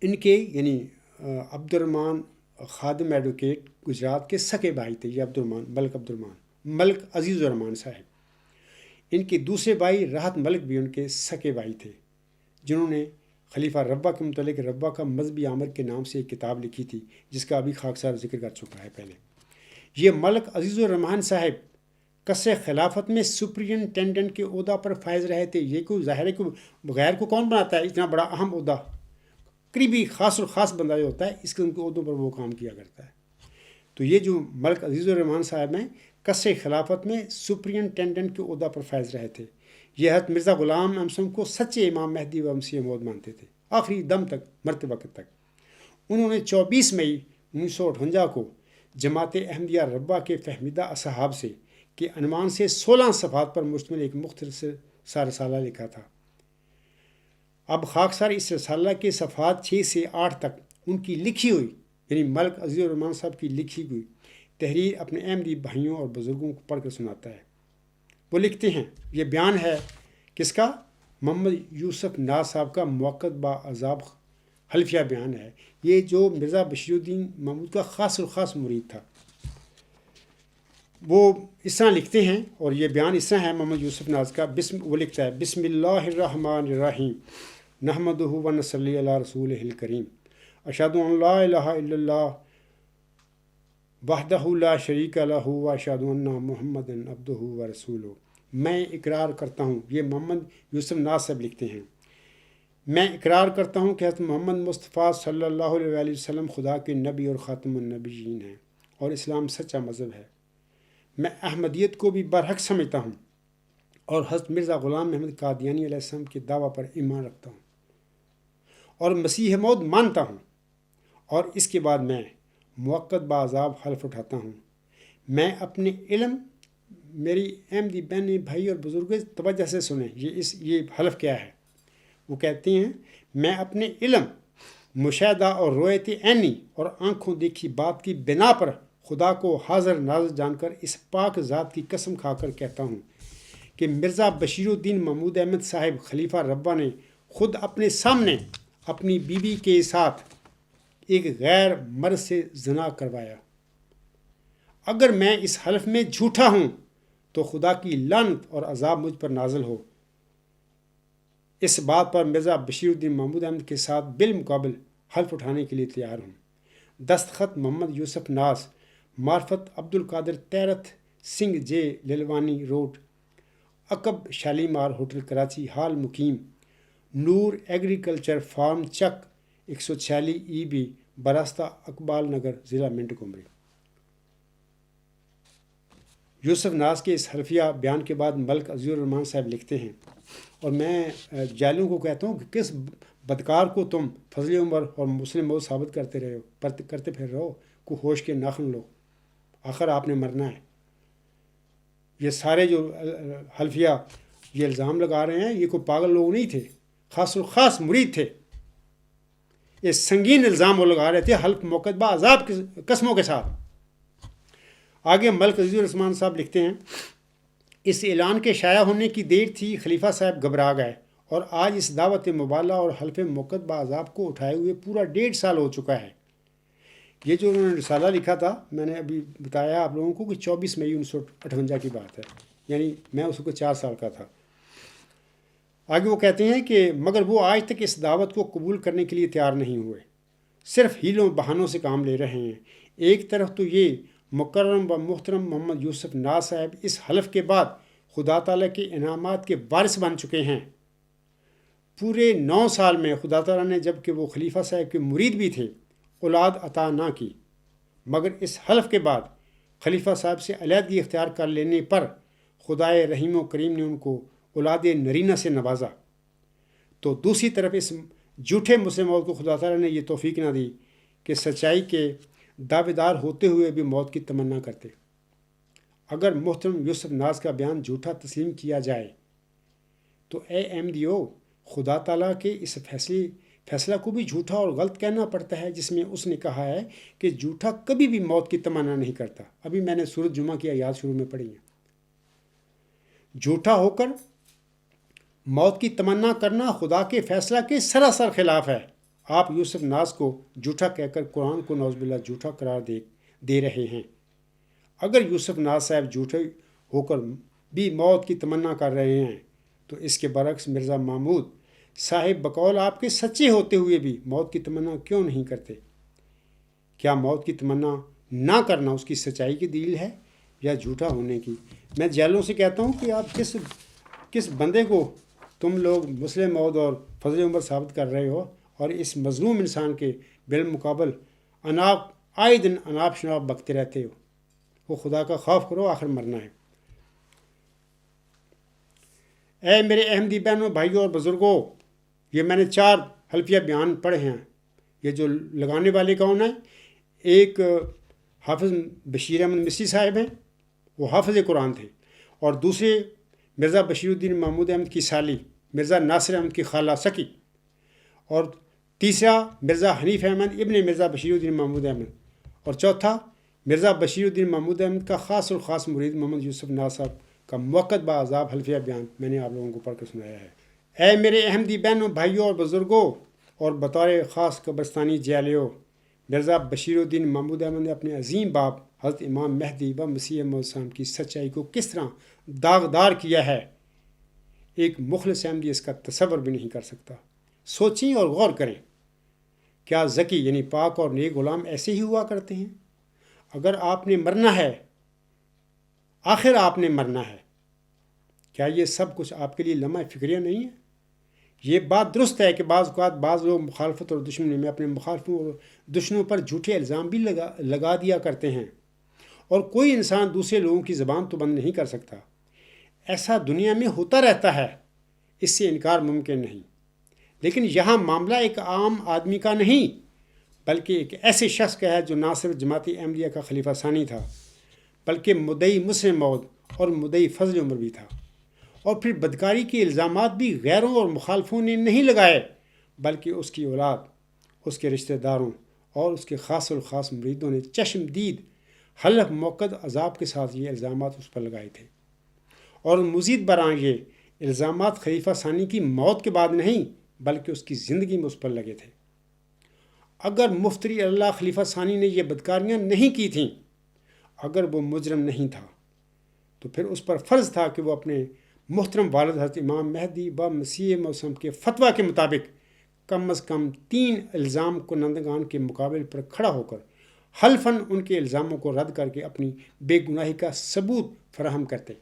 ان کے یعنی عبد الرحمان خادم ایڈوکیٹ گجرات کے سکے بھائی تھے، یہ عبد الرحمان ملک عزیز الرحمان صاحب۔ ان کے دوسرے بھائی راحت ملک بھی ان کے سکے بھائی تھے، جنہوں نے خلیفہ ربہ کے متعلق ربہ کا مذہبی عامر کے نام سے ایک کتاب لکھی تھی، جس کا ابھی خاکسار ذکر کر چکا ہے پہلے۔ یہ ملک عزیز الرحمان صاحب قصر خلافت میں سپرنٹینڈنٹ کے عہدہ پر فائز رہے تھے۔ یہ کوئی ظاہر ہے کہ بغیر کو کون بناتا ہے اتنا بڑا اہم عہدہ؟ قریبی خاص اور خاص بندہ جو ہوتا ہے اس قسم کے عہدوں پر وہ کام کیا کرتا ہے۔ تو یہ جو ملک عزیز الرحمان صاحب ہیں قصر خلافت میں سپرنٹینڈنٹ کے عہدہ پر فائز رہے تھے۔ یہ حضرت مرزا غلام احمد کو سچے امام مہدی و مسیح موعود مانتے تھے، آخری دم تک، مرتے وقت تک۔ انہوں نے 24 مئی 1958 کو جماعت احمدیہ ربہ کے فہمیدہ اصحاب سے کے عنوان سے 16 صفحات پر مشتمل ایک مختصر سا رسالہ لکھا تھا۔ اب خاکسار اس رسالہ کے صفحات 6 سے 8 تک ان کی لکھی ہوئی، یعنی ملک عزیز الرحمان صاحب کی لکھی ہوئی تحریر اپنے احمدی بھائیوں اور بزرگوں کو پڑھ کر سناتا ہے۔ وہ لکھتے ہیں، یہ بیان ہے کس کا؟ محمد یوسف ناز صاحب کا موقت بعذاب حلفیہ بیان ہے، یہ جو مرزا بشیر الدین محمود کا خاص اور خاص مرید تھا۔ وہ اس طرح لکھتے ہیں، اور یہ بیان اس طرح ہے محمد یوسف ناز کا، وہ لکھتا ہے، بسم اللہ الرحمن الرحیم، نحمدہ و نصلی علی رسولہ الکریم، اشہد ان لا الہ الا اللہ وحدہ لا شریک لہ و اشہد ان محمد عبدہ و رسولہ۔ میں اقرار کرتا ہوں، یہ محمد یوسف ناز صاحب لکھتے ہیں، میں اقرار کرتا ہوں کہ حضرت محمد مصطفیٰ صلی اللہ علیہ وسلم خدا کے نبی اور خاتم النبیین ہیں، اور اسلام سچا مذہب ہے۔ میں احمدیت کو بھی برحق سمجھتا ہوں اور حضرت مرزا غلام احمد قادیانی علیہ السلام کے دعویٰ پر ایمان رکھتا ہوں اور مسیح موعود مانتا ہوں، اور اس کے بعد میں موقت بعذاب حلف اٹھاتا ہوں میں اپنے علم، میری احمدی بہنیں بھائی اور بزرگ توجہ سے سنیں، یہ حلف کیا ہے؟ وہ کہتے ہیں میں اپنے علم، مشاہدہ اور رویت عینی اور آنکھوں دیکھی بات کی بنا پر خدا کو حاضر ناظر جان کر اس پاک ذات کی قسم کھا کر کہتا ہوں کہ مرزا بشیر الدین محمود احمد صاحب خلیفہ ربا نے خود اپنے سامنے اپنی بیوی کے ساتھ ایک غیر مرد سے زنا کروایا۔ اگر میں اس حلف میں جھوٹا ہوں تو خدا کی لعنت اور عذاب مجھ پر نازل ہو۔ اس بات پر مرزا بشیر الدین محمود احمد کے ساتھ بالمقابل حلف اٹھانے کے لیے تیار ہوں۔ دستخط محمد یوسف ناز، معرفت عبد القادر تیرتھ سنگھ جے لیلوانی روڈ، عقب شالیمار ہوٹل کراچی، حال مقیم نور ایگریکلچر فارم چک 146 EB براستہ اقبال نگر، ضلع منٹ کمری۔ یوسف ناز کے اس حلفیہ بیان کے بعد ملک عزیز الرحمان صاحب لکھتے ہیں، اور میں جائلوں کو کہتا ہوں کہ کس بدکار کو تم فضل عمر اور مسلم موت ثابت کرتے پھر رہو، کو ہوش کے ناخن لو، آخر آپ نے مرنا ہے۔ یہ سارے جو حلفیہ یہ الزام لگا رہے ہیں، یہ کوئی پاگل لوگ نہیں تھے، خاص مرید تھے۔ یہ سنگین الزام وہ لگا رہے تھے، حلف موقع عذاب کی قسموں کے ساتھ۔ آگے ملک عزیز الرحمان صاحب لکھتے ہیں، اس اعلان کے شائع ہونے کی دیر تھی، خلیفہ صاحب گھبرا گئے، اور آج اس دعوت مبالغہ اور حلف موقع عذاب کو اٹھائے ہوئے پورا 1.5 سال ہو چکا ہے۔ یہ جو انہوں نے رسالہ لکھا تھا، میں نے ابھی بتایا آپ لوگوں کو کہ 24 مئی 1958 کی بات ہے، یعنی میں اس کو 4 سال کا تھا۔ آگے وہ کہتے ہیں کہ مگر وہ آج تک اس دعوت کو قبول کرنے کے لیے تیار نہیں ہوئے، صرف ہیلوں بہانوں سے کام لے رہے ہیں۔ ایک طرف تو یہ مکرم و محترم محمد یوسف ناز صاحب اس حلف کے بعد خدا تعالیٰ کے انعامات کے وارث بن چکے ہیں۔ پورے 9 سال میں خدا تعالیٰ نے، جب کہ وہ خلیفہ صاحب کے مرید بھی تھے، اولاد عطا نہ کی، مگر اس حلف کے بعد خلیفہ صاحب سے علیحدگی اختیار کر لینے پر خدائے رحیم و کریم نے ان کو اولاد نرینہ سے نوازا۔ تو دوسری طرف اس جھوٹے مسلم موت کو خدا تعالیٰ نے یہ توفیق نہ دی کہ سچائی کے دعوے دار ہوتے ہوئے بھی موت کی تمنا کرتے۔ اگر محترم یوسف ناز کا بیان جھوٹا تسلیم کیا جائے تو اے احمدیو، خدا تعالیٰ کے اس فیصلہ کو بھی جھوٹا اور غلط کہنا پڑتا ہے، جس میں اس نے کہا ہے کہ جھوٹا کبھی بھی موت کی تمنا نہیں کرتا۔ ابھی میں نے سورۃ جمعہ کی آیات شروع میں پڑھی ہیں۔ جھوٹا ہو کر موت کی تمنا کرنا خدا کے فیصلہ کے سراسر خلاف ہے۔ آپ یوسف ناز کو جھوٹا کہہ کر قرآن کو نعوذ باللہ جھوٹا قرار دے رہے ہیں۔ اگر یوسف ناز صاحب جھوٹے ہو کر بھی موت کی تمنا کر رہے ہیں تو اس کے برعکس مرزا محمود صاحب بقول آپ کے سچے ہوتے ہوئے بھی موت کی تمنا کیوں نہیں کرتے؟ کیا موت کی تمنا نہ کرنا اس کی سچائی کی دلیل ہے یا جھوٹا ہونے کی؟ میں جیلوں سے کہتا ہوں کہ آپ کس بندے کو تم لوگ مسلم موت اور فضل عمر ثابت کر رہے ہو، اور اس مظلوم انسان کے بالمقابل آئے دن اناپ شناپ بکتے رہتے ہو۔ وہ خدا کا خوف کرو، آخر مرنا ہے۔ اے میرے احمدی بہنوں، بھائیوں اور بزرگوں، یہ میں نے 4 حلفیہ بیان پڑھے ہیں۔ یہ جو لگانے والے کون ہیں؟ ایک حافظ بشیر احمد مصری صاحب ہیں، وہ حافظ قرآن تھے، اور دوسرے مرزا بشیر الدین محمود احمد کی سالی مرزا ناصر احمد کی خالہ سکی، اور تیسرا مرزا حنیف احمد ابن مرزا بشیر الدین محمود احمد، اور چوتھا مرزا بشیر الدین محمود احمد کا خاص الخاص مرید محمد یوسف ناز صاحب کا موقع بعذاب حلفیہ بیان میں نے آپ لوگوں کو پڑھ کے سنایا ہے۔ اے میرے احمدی بہنوں، بھائیوں اور بزرگوں، اور بطور خاص قبرستانی جیلیوں، مرزا بشیر الدین محمود احمد نے اپنے عظیم باپ حضرت امام مہدی و مسیح موعود السلام کی سچائی کو کس طرح داغدار کیا ہے، ایک مخلص احمدی اس کا تصور بھی نہیں کر سکتا۔ سوچیں اور غور کریں، کیا ذکی یعنی پاک اور نیک غلام ایسے ہی ہوا کرتے ہیں؟ اگر آپ نے مرنا ہے، آخر آپ نے مرنا ہے، کیا یہ سب کچھ آپ کے لیے لمحہ فکریہ نہیں ہے؟ یہ بات درست ہے کہ بعض اوقات بعض لوگ مخالفت اور دشمنی میں اپنے مخالفوں اور دشمنوں پر جھوٹے الزام بھی لگا دیا کرتے ہیں، اور کوئی انسان دوسرے لوگوں کی زبان تو بند نہیں کر سکتا۔ ایسا دنیا میں ہوتا رہتا ہے، اس سے انکار ممکن نہیں۔ لیکن یہاں معاملہ ایک عام آدمی کا نہیں، بلکہ ایک ایسے شخص کا ہے جو نہ صرف جماعت احمدیہ کا خلیفہ ثانی تھا، بلکہ مدعی مسلم موعود اور مدعی فضل عمر بھی تھا۔ اور پھر بدکاری کے الزامات بھی غیروں اور مخالفوں نے نہیں لگائے، بلکہ اس کی اولاد، اس کے رشتہ داروں اور اس کے خاص الخاص مریدوں نے چشم دید حلف موقد عذاب کے ساتھ یہ الزامات اس پر لگائے تھے۔ اور مزید برآں یہ الزامات خلیفہ ثانی کی موت کے بعد نہیں بلکہ اس کی زندگی میں اس پر لگے تھے۔ اگر مفتری اللہ خلیفہ ثانی نے یہ بدکاریاں نہیں کی تھیں، اگر وہ مجرم نہیں تھا، تو پھر اس پر فرض تھا کہ وہ اپنے محترم والد حضرت امام مہدی و مسیح موسم کے فتویٰ کے مطابق کم از کم 3 الزام کنندگان کے مقابل پر کھڑا ہو کر حلفاً ان کے الزاموں کو رد کر کے اپنی بے گناہی کا ثبوت فراہم کرتے۔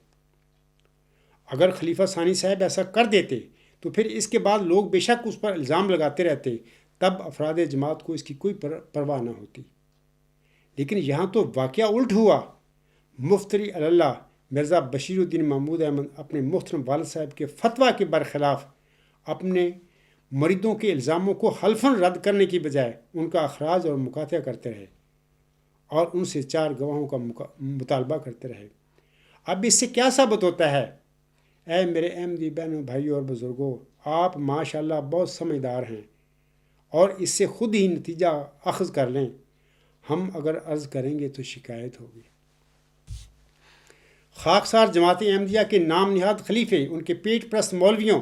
اگر خلیفہ ثانی صاحب ایسا کر دیتے تو پھر اس کے بعد لوگ بے شک اس پر الزام لگاتے رہتے، تب افراد جماعت کو اس کی کوئی پرواہ نہ ہوتی۔ لیکن یہاں تو واقعہ الٹ ہوا۔ مفتری اللہ مرزا بشیر الدین محمود احمد اپنے محترم والد صاحب کے فتویٰ کے برخلاف اپنے مریدوں کے الزاموں کو حلفاً رد کرنے کی بجائے ان کا اخراج اور مقاطعہ کرتے رہے اور ان سے 4 گواہوں کا مطالبہ کرتے رہے۔ اب اس سے کیا ثابت ہوتا ہے؟ اے میرے احمدی بہنوں، بھائیوں اور بزرگوں، آپ ماشاءاللہ بہت سمجھدار ہیں اور اس سے خود ہی نتیجہ اخذ کر لیں۔ ہم اگر عرض کریں گے تو شکایت ہوگی۔ خاکسار جماعت احمدیہ کے نام نہاد خلیفے ان کے پیٹ پرست مولویوں،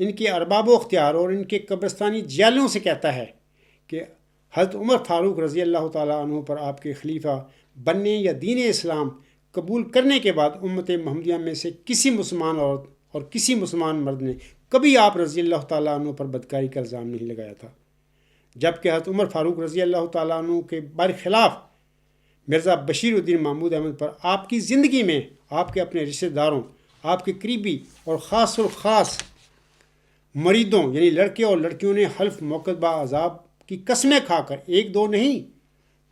ان کے ارباب و اختیار اور ان کے قبرستانی جیلوں سے کہتا ہے کہ حضرت عمر فاروق رضی اللہ تعالیٰ عنہ پر آپ کے خلیفہ بننے یا دین اسلام قبول کرنے کے بعد امت محمدیہ میں سے کسی مسلمان عورت اور کسی مسلمان مرد نے کبھی آپ رضی اللہ تعالیٰ عنہ پر بدکاری کا الزام نہیں لگایا تھا، جبکہ حضرت عمر فاروق رضی اللہ تعالیٰ عنہ کے برخلاف مرزا بشیر الدین محمود احمد پر آپ کی زندگی میں آپ کے اپنے رشتہ داروں، آپ کے قریبی اور خاص الخاص مریدوں یعنی لڑکے اور لڑکیوں نے حلف موقد عذاب کی قسمیں کھا کر 1-2 نہیں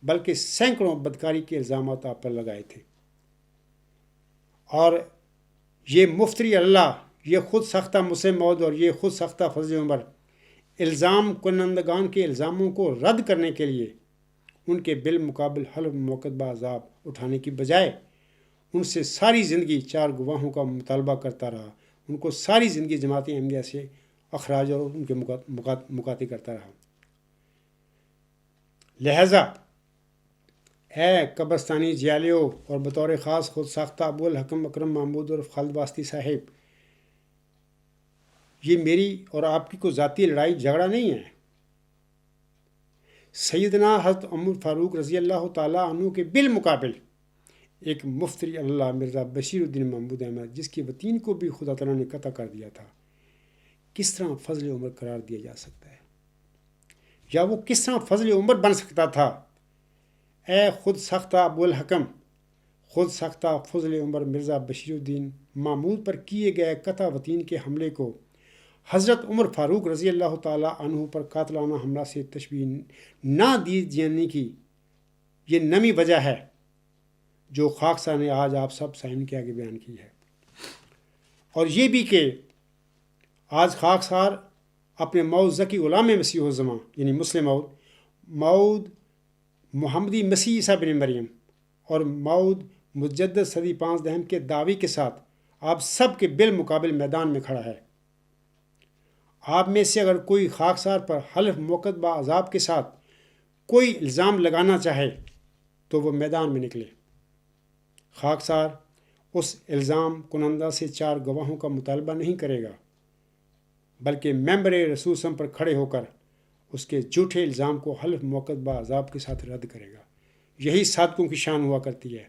بلکہ سینکڑوں بدکاری کے الزامات آپ پر لگائے تھے۔ اور یہ مفتری اللہ، یہ خود سختہ مسلم موعود اور یہ خود سختہ فضل عمر الزام کنندگان کے الزاموں کو رد کرنے کے لیے ان کے بالمقابل حلف موقد عذاب اٹھانے کی بجائے ان سے ساری زندگی 4 گواہوں کا مطالبہ کرتا رہا، ان کو ساری زندگی جماعت احمدیہ سے اخراج اور ان کے مقاطع کرتا رہا۔ لہٰذا اے قبرستانی جیالیو اور بطور خاص خود ساختہ ابو الحکم اکرم محمود اور خالد واسطی صاحب، یہ میری اور آپ کی کوئی ذاتی لڑائی جھگڑا نہیں ہے۔ سیدنا حضرت عمر فاروق رضی اللہ تعالیٰ عنہ کے بالمقابل ایک مفتری اللہ مرزا بشیر الدین محمود احمد، جس کی وطین کو بھی خدا تعالیٰ نے قطع کر دیا تھا، کس طرح فضل عمر قرار دیا جا سکتا ہے؟ یا وہ کس طرح فضل عمر بن سکتا تھا؟ اے خود سختہ ابو الحکم، خود سختہ فضل عمر مرزا بشیر الدین محمود پر کیے گئے قطع وطین کے حملے کو حضرت عمر فاروق رضی اللہ تعالیٰ عنہ پر قاتلانہ حملہ سے تشبیہ نہ دی جانے کی یہ نمی وجہ ہے جو خاکسار نے آج آپ سب سائن کے آگے بیان کی ہے۔ اور یہ بھی کہ آج خاکسار اپنے موعود ذکی غلام مسیح الزماں یعنی مسلم موعود محمدی مسیح عیسیٰ بن مریم اور موعود مجدد صدی 5 کے دعوی کے ساتھ آپ سب کے بالمقابل میدان میں کھڑا ہے۔ آپ میں سے اگر کوئی خاکسار پر حلف موقد عذاب کے ساتھ کوئی الزام لگانا چاہے تو وہ میدان میں نکلے۔ خاکسار اس الزام کنندہ سے 4 گواہوں کا مطالبہ نہیں کرے گا بلکہ ممبر رسول صلی اللہ علیہ وسلم پر کھڑے ہو کر اس کے جھوٹے الزام کو حلف موقد عذاب کے ساتھ رد کرے گا۔ یہی صادقوں کی شان ہوا کرتی ہے،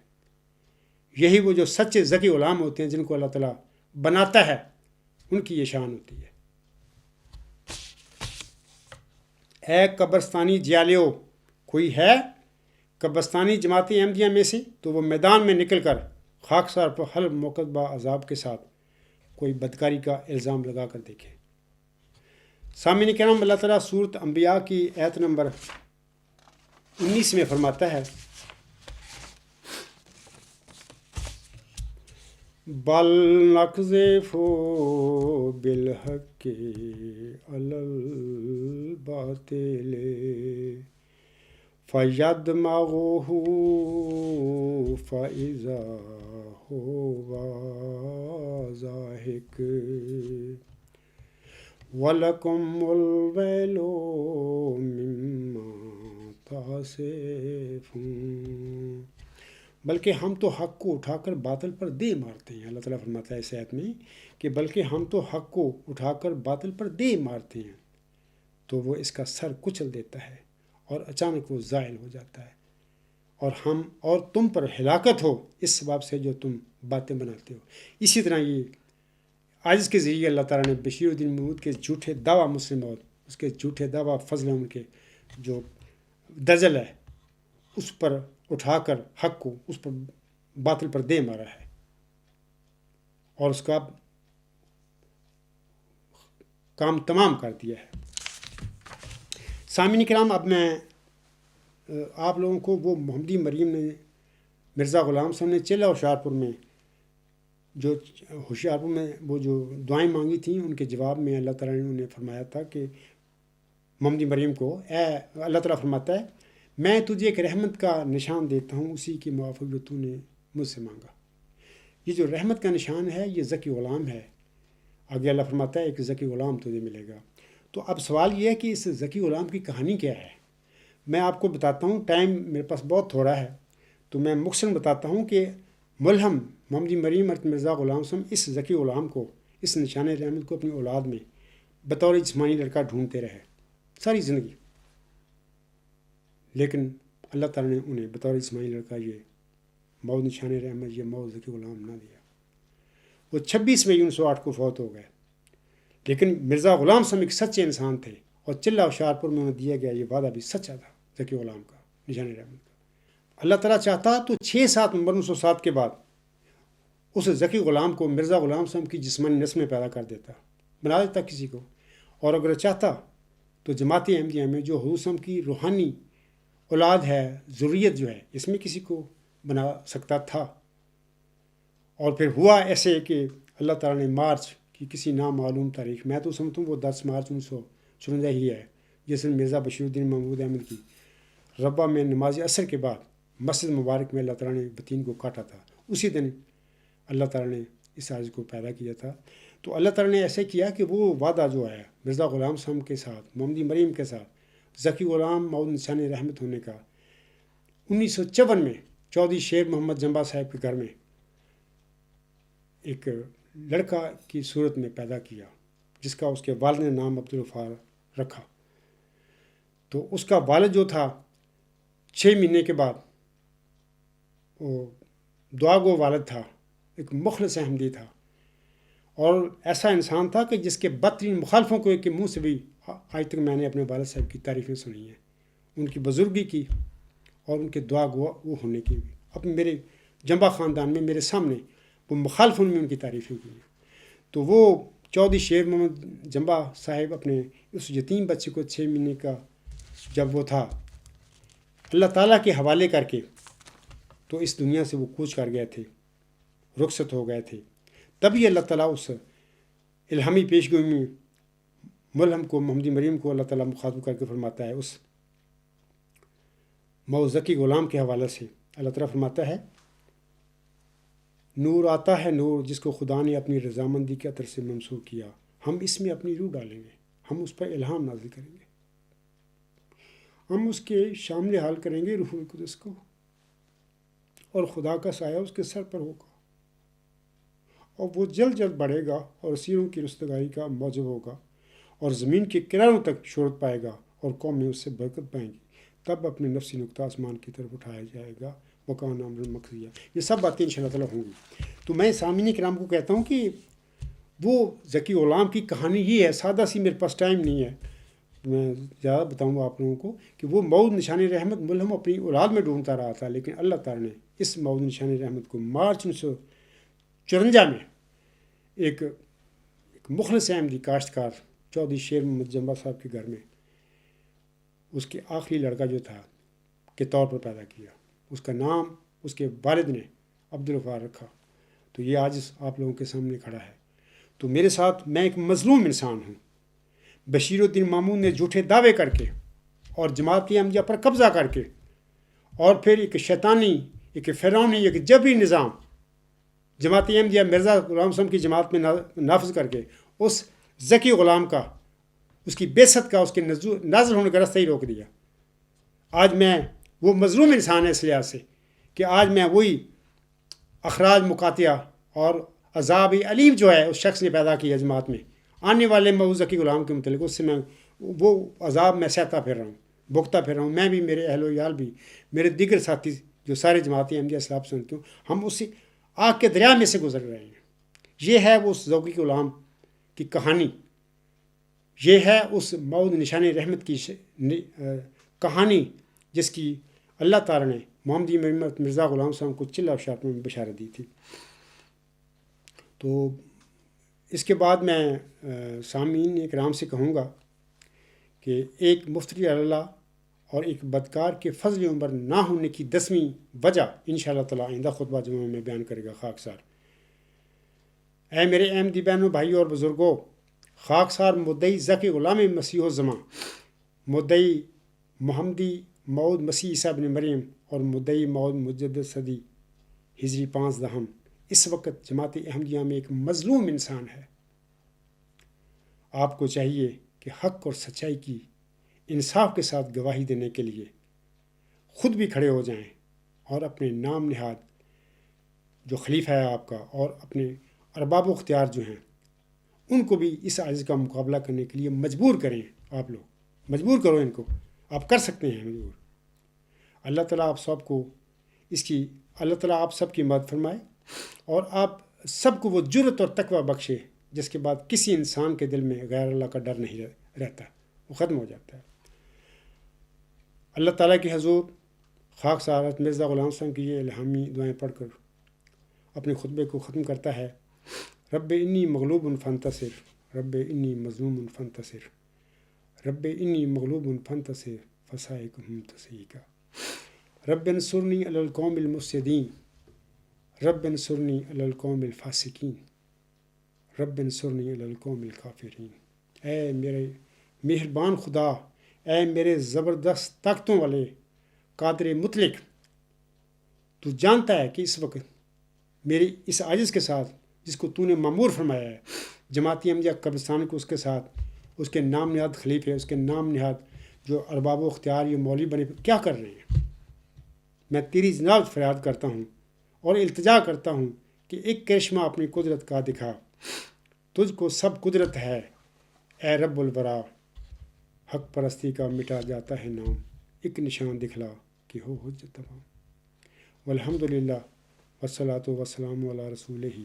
یہی وہ جو سچے ذکی غلام ہوتے ہیں جن کو اللہ تعالیٰ بناتا ہے، ان کی یہ شان ہوتی ہے۔ اے قبرستانی جیالیو، کوئی ہے قبرستانی جماعت احمدیہ میں سے تو وہ میدان میں نکل کر خاکسار پر حلف موقد عذاب کے ساتھ کوئی بدکاری کا الزام لگا کر دیکھے۔ سامعین کرام، اللہ تعالیٰ سورۃ انبیاء کی آیت نمبر 19 میں فرماتا ہے، بل نقذف بالحق علی الباطل فَيَدْمَغُهُ فَإِذَا هُوَ ضَاحِكٌ وَلَكُمُ الْوَيْلُ مِمَّا تَصِفُونَ۔ بلکہ ہم تو حق کو اٹھا کر باطل پر دے مارتے ہیں۔ اللہ تعالیٰ فرماتا ہے اس آیت میں کہ بلکہ ہم تو حق کو اٹھا کر باطل پر دے مارتے ہیں تو وہ اس کا سر کچل دیتا ہے اور اچانک وہ زائل ہو جاتا ہے، اور تم پر ہلاکت ہو اس سبب سے جو تم باتیں بناتے ہو۔ اسی طرح یہ عاجز کے ذریعے اللہ تعالیٰ نے بشیر الدین محمود کے جھوٹے دعویٰ مسلم اور اس کے جھوٹے دعویٰ فضل ان کے جو دجل ہے اس پر اٹھا کر حق کو اس پر باطل پر دے مارا ہے اور اس کا کام تمام کر دیا ہے۔ سامعین کرام، اب میں آپ لوگوں کو وہ محمدی مریم نے مرزا غلام صاحب نے چلہ ہوشیارپور میں وہ جو دعائیں مانگی تھیں ان کے جواب میں اللہ تعالیٰ نے انہیں فرمایا تھا کہ محمدی مریم کو اللہ تعالیٰ فرماتا ہے میں تجھے ایک رحمت کا نشان دیتا ہوں اسی کے موافق جو تو نے مجھ سے مانگا۔ یہ جو رحمت کا نشان ہے یہ ذکی غلام ہے۔ آگے اللہ فرماتا ہے ایک ذکی غلام تجھے ملے گا۔ تو اب سوال یہ ہے کہ اس ذکی غلام کی کہانی کیا ہے؟ میں آپ کو بتاتا ہوں، ٹائم میرے پاس بہت تھوڑا ہے تو میں مختصراً بتاتا ہوں کہ ملہم محمدی مریم مرزا غلام صاحب اس ذکی غلام کو، اس نشان رحمت کو اپنی اولاد میں بطور جسمانی لڑکا ڈھونڈتے رہے ساری زندگی، لیکن اللہ تعالیٰ نے انہیں بطور جسمانی لڑکا یہ مود نشان رحمت، یہ مود ذکی غلام نہ دیا۔ وہ 26 مئی 1908 کو فوت ہو گئے، لیکن مرزا غلام صاحب ایک سچے انسان تھے اور چلہ ہوشیارپور میں انہیں دیا گیا یہ وعدہ بھی سچا تھا ذکی غلام کا، نشان رحمت کا۔ اللہ تعالیٰ چاہتا تو 6-7 نومبر 1907 کے بعد اس ذکی غلام کو مرزا غلام صاحب کی جسمانی نسل میں پیدا کر دیتا، بنا دیتا کسی کو، اور اگر چاہتا تو جماعت احمدیہ میں جو حضور صاحب کی روحانی اولاد ہے، ذریت جو ہے، اس میں کسی کو بنا سکتا تھا۔ اور پھر ہوا ایسے کہ اللہ تعالیٰ نے مارچ کی کسی نامعلوم تاریخ، میں تو سمجھتا ہوں وہ 10 مارچ 1954 ہی ہے، جس دن مرزا بشیر الدین محمود احمد کی ربہ میں نماز عصر کے بعد مسجد مبارک میں اللہ تعالیٰ نے بتین کو کاٹا تھا، اسی دن اللہ تعالیٰ نے اس عارض کو پیدا کیا تھا۔ تو اللہ تعالیٰ نے ایسے کیا کہ وہ وعدہ جو ہے مرزا غلام صاحب کے ساتھ، محمدی مریم کے ساتھ، ذکی غلام مود نشان رحمت ہونے کا، 1954 میں چودھری شیر محمد جمبا صاحب کے گھر میں ایک لڑکا کی صورت میں پیدا کیا جس کا اس کے والد نے نام عبدالغفار رکھا۔ تو اس کا والد جو تھا 6 مہینے کے بعد وہ دعا گو والد تھا، ایک مخلص احمدی تھا اور ایسا انسان تھا کہ جس کے بدترین مخالفوں کو کے منہ سے بھی آج تک میں نے اپنے والد صاحب کی تعریفیں سنی ہیں، ان کی بزرگی کی اور ان کے دعا گو وہ ہونے کی بھی۔ اپنے میرے جمبا خاندان میں میرے سامنے وہ مخالفوں میں ان کی تعریفیں کی ہیں۔ تو وہ چودھری شیر محمد جمبا صاحب اپنے اس یتیم بچے کو 6 مہینے کا جب وہ تھا اللہ تعالیٰ کے حوالے کر کے تو اس دنیا سے وہ کوچ کر گئے تھے، رخصت ہو گئے تھے۔ تبھی اللہ تعالیٰ اس الہامی پیشگوئی میں ملہم کو، محمدی مریم کو اللہ تعالیٰ مخاطب کر کے فرماتا ہے، اس مود ذکی غلام کے حوالے سے اللہ تعالیٰ فرماتا ہے نور آتا ہے نور جس کو خدا نے اپنی رضامندی کے عطر سے ممسوح کیا، ہم اس میں اپنی روح ڈالیں گے، ہم اس پر الہام نازل کریں گے، ہم اس کے شامل حال کریں گے روح القدس کو، اور خدا کا سایہ اس کے سر پر ہوگا اور وہ جلد جلد بڑھے گا اور اسیروں کی رستگاری کا موجب ہوگا اور زمین کے کناروں تک شہرت پائے گا اور قومیں اس سے برکت پائیں گی، تب اپنے نفسی نقطہ آسمان کی طرف اٹھایا جائے گا، وکان امر مقضیہ۔ یہ سب باتیں انشاء اللہ تعالیٰ ہوں گی۔ تو میں سامعین کرام کو کہتا ہوں کہ وہ ذکی غلام کی کہانی یہ ہے، سادہ سی، میرے پاس ٹائم نہیں ہے میں زیادہ بتاؤں گا آپ لوگوں کو، کہ وہ مود نشان رحمت ملہم اپنی اولاد میں ڈھونڈتا رہا تھا، لیکن اللہ تعالیٰ نے اس مود نشان رحمت کو مارچ 1954 میں ایک مخلص احمدی کاشتکار چودھری شیر محمد جمبا صاحب کے گھر میں اس کے آخری لڑکا جو تھا کے طور پر پیدا کیا۔ اس کا نام اس کے والد نے عبدالغفار رکھا۔ تو یہ آج آپ لوگوں کے سامنے کھڑا ہے۔ تو میرے ساتھ میں ایک مظلوم انسان ہوں، بشیر الدین مامون نے جھوٹے دعوے کر کے اور جماعت احمدیہ پر قبضہ کر کے اور پھر ایک شیطانی، ایک فرعونی، ایک جبری نظام جماعت احمدیہ مرزا غلام حسن کی جماعت میں نافذ کر کے اس ذکی غلام کا، اس کی بعثت کا، اس کے نازل ہونے کا راستہ ہی روک دیا۔ آج میں وہ مظلوم انسان ہے اس لحاظ سے کہ آج میں وہی اخراج مقاطعہ اور عذاب علیم جو ہے اس شخص نے پیدا کیا جماعت میں، آنے والے محبوب ذکی غلام کے متعلق اس سے میں وہ عذاب میں سہتا پھر رہا ہوں، بھگتا پھر رہا ہوں، میں بھی، میرے اہل و عیال بھی، میرے دیگر ساتھی جو سارے جماعتی احمدیہ اسلام سنتی ہوں، ہم اسی آگ کے دریا میں سے گزر رہے ہیں۔ یہ ہے اس ذکی غلام کی کہانی، یہ ہے اس موعود نشان رحمت کی کہانی جس کی اللہ تعالیٰ نے محمدی مرزا غلام صاحب کو چلہ اشارت میں بشارت دی تھی۔ تو اس کے بعد میں سامعین اکرام سے کہوں گا کہ ایک مفتری اللہ اور ایک بدکار کے فضل عمر نہ ہونے کی 10ویں وجہ انشاءاللہ تعالیٰ آئندہ خطبہ جمعہ میں بیان کرے گا خاکسار۔ اے میرے احمدی بہنوں، بھائیوں اور بزرگوں، خاکسار مدعی ذکی غلام مسیح الزماں، مدعی محمدی موعود مسیح عیسیٰ بن مریم اور مدعی موعود مجدد صدی ہجری 5 اس وقت جماعت احمدیہ میں ایک مظلوم انسان ہے۔ آپ کو چاہیے کہ حق اور سچائی کی انصاف کے ساتھ گواہی دینے کے لیے خود بھی کھڑے ہو جائیں اور اپنے نام نہاد جو خلیفہ ہے آپ کا اور اپنے ارباب و اختیار جو ہیں ان کو بھی اس عاجز کا مقابلہ کرنے کے لیے مجبور کریں۔ آپ لوگ مجبور کرو ان کو، آپ کر سکتے ہیں مجبور۔ اللہ تعالیٰ آپ سب کو اللہ تعالیٰ آپ سب کی مدد فرمائے اور آپ سب کو وہ جرت اور تقوی بخشے جس کے بعد کسی انسان کے دل میں غیر اللہ کا ڈر نہیں رہتا، وہ ختم ہو جاتا ہے۔ اللہ تعالیٰ کی حضور خاکسار حضرت مرزا غلام صاحب کی یہ الہامی دعائیں پڑھ کر اپنے خطبے کو ختم کرتا ہے۔ رب انی مغلوب فانتصر، رب انی مظلوم فانتصر، رب انی مغلوب فانتصر فسائقہم تسیقا، رب انصرنی علی القوم المفسدین، رب انصرنی علی القوم الفاسقین، رب انصرنی علی القوم الکافرین۔ اے میرے مہربان خدا، اے میرے زبردست طاقتوں والے قادر مطلق، تو جانتا ہے کہ اس وقت میری اس عاجز کے ساتھ جس کو تو نے مامور فرمایا ہے، جماعتی احمدیہ قبرستان کو اس کے ساتھ اس کے نام نہاد خلیفے، اس کے نام نہاد جو ارباب و اختیار یہ مولوی بنے کیا کر رہے ہیں۔ میں تیری جناب فریاد کرتا ہوں اور التجا کرتا ہوں کہ ایک کرشمہ اپنی قدرت کا دکھا، تجھ کو سب قدرت ہے اے رب الورا، حق پرستی کا مٹا جاتا ہے نام، ایک نشان دکھلا کہ ہو حجت تمام۔ والحمدللہ والصلاۃ والسلام علی رسولہ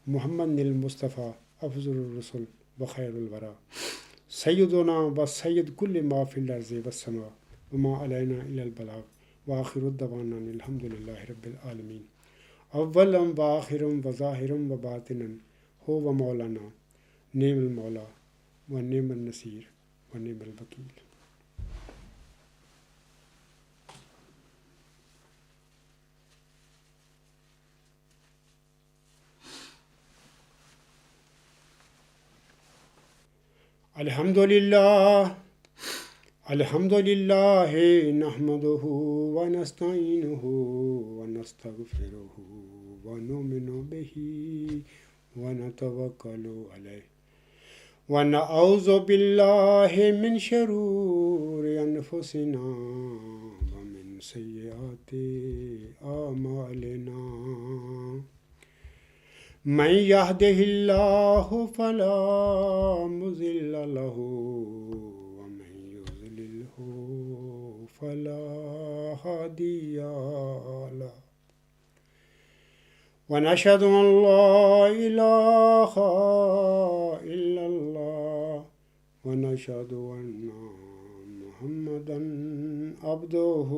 محمد المصطفیٰ افضل الرسل وخیر الورا، سیدنا و سید کل ما فی الارض والسماء وما علینا الا البلاغ، وآخر الدعوانا الحمدللہ رب العالمین۔ اولا و آخرا و ظاہرا و باطنا ہو و مولانا، نعم المولا و نعم النصیر و نعم الوکیل۔ الحمد للہ نحمدہ ونستعینہ ونستغفرہ ونؤمن بہ ونتوکل علیہ ونعوذ باللہ من شرور انفسنا ومن سیئات اعمالنا، من یہدہ اللہ فلا مضل لہ ومن یضللہ فلا ہادی لہ، ونشہد ان لا الہ الا اللہ ونشہد ان محمدا عبدہ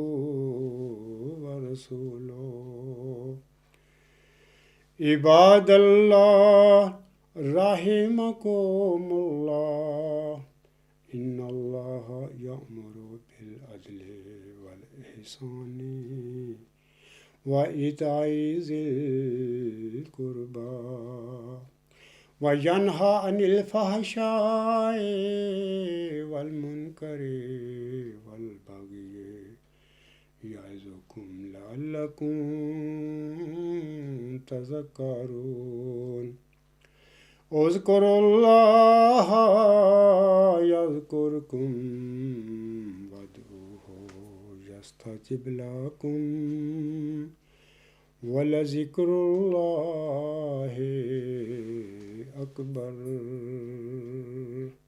ورسولہ۔ عباد اللہ رحمکم اللہ، ان اللہ یأمر بالعدل والإحسان وإیتاء ذی القربى وینہی عن الفحشاء والمنکر والبغی یعظکم لعلكم تذكرون اذكروا الله يذكركم وادعوه يستجب لكم ولذكر الله أكبر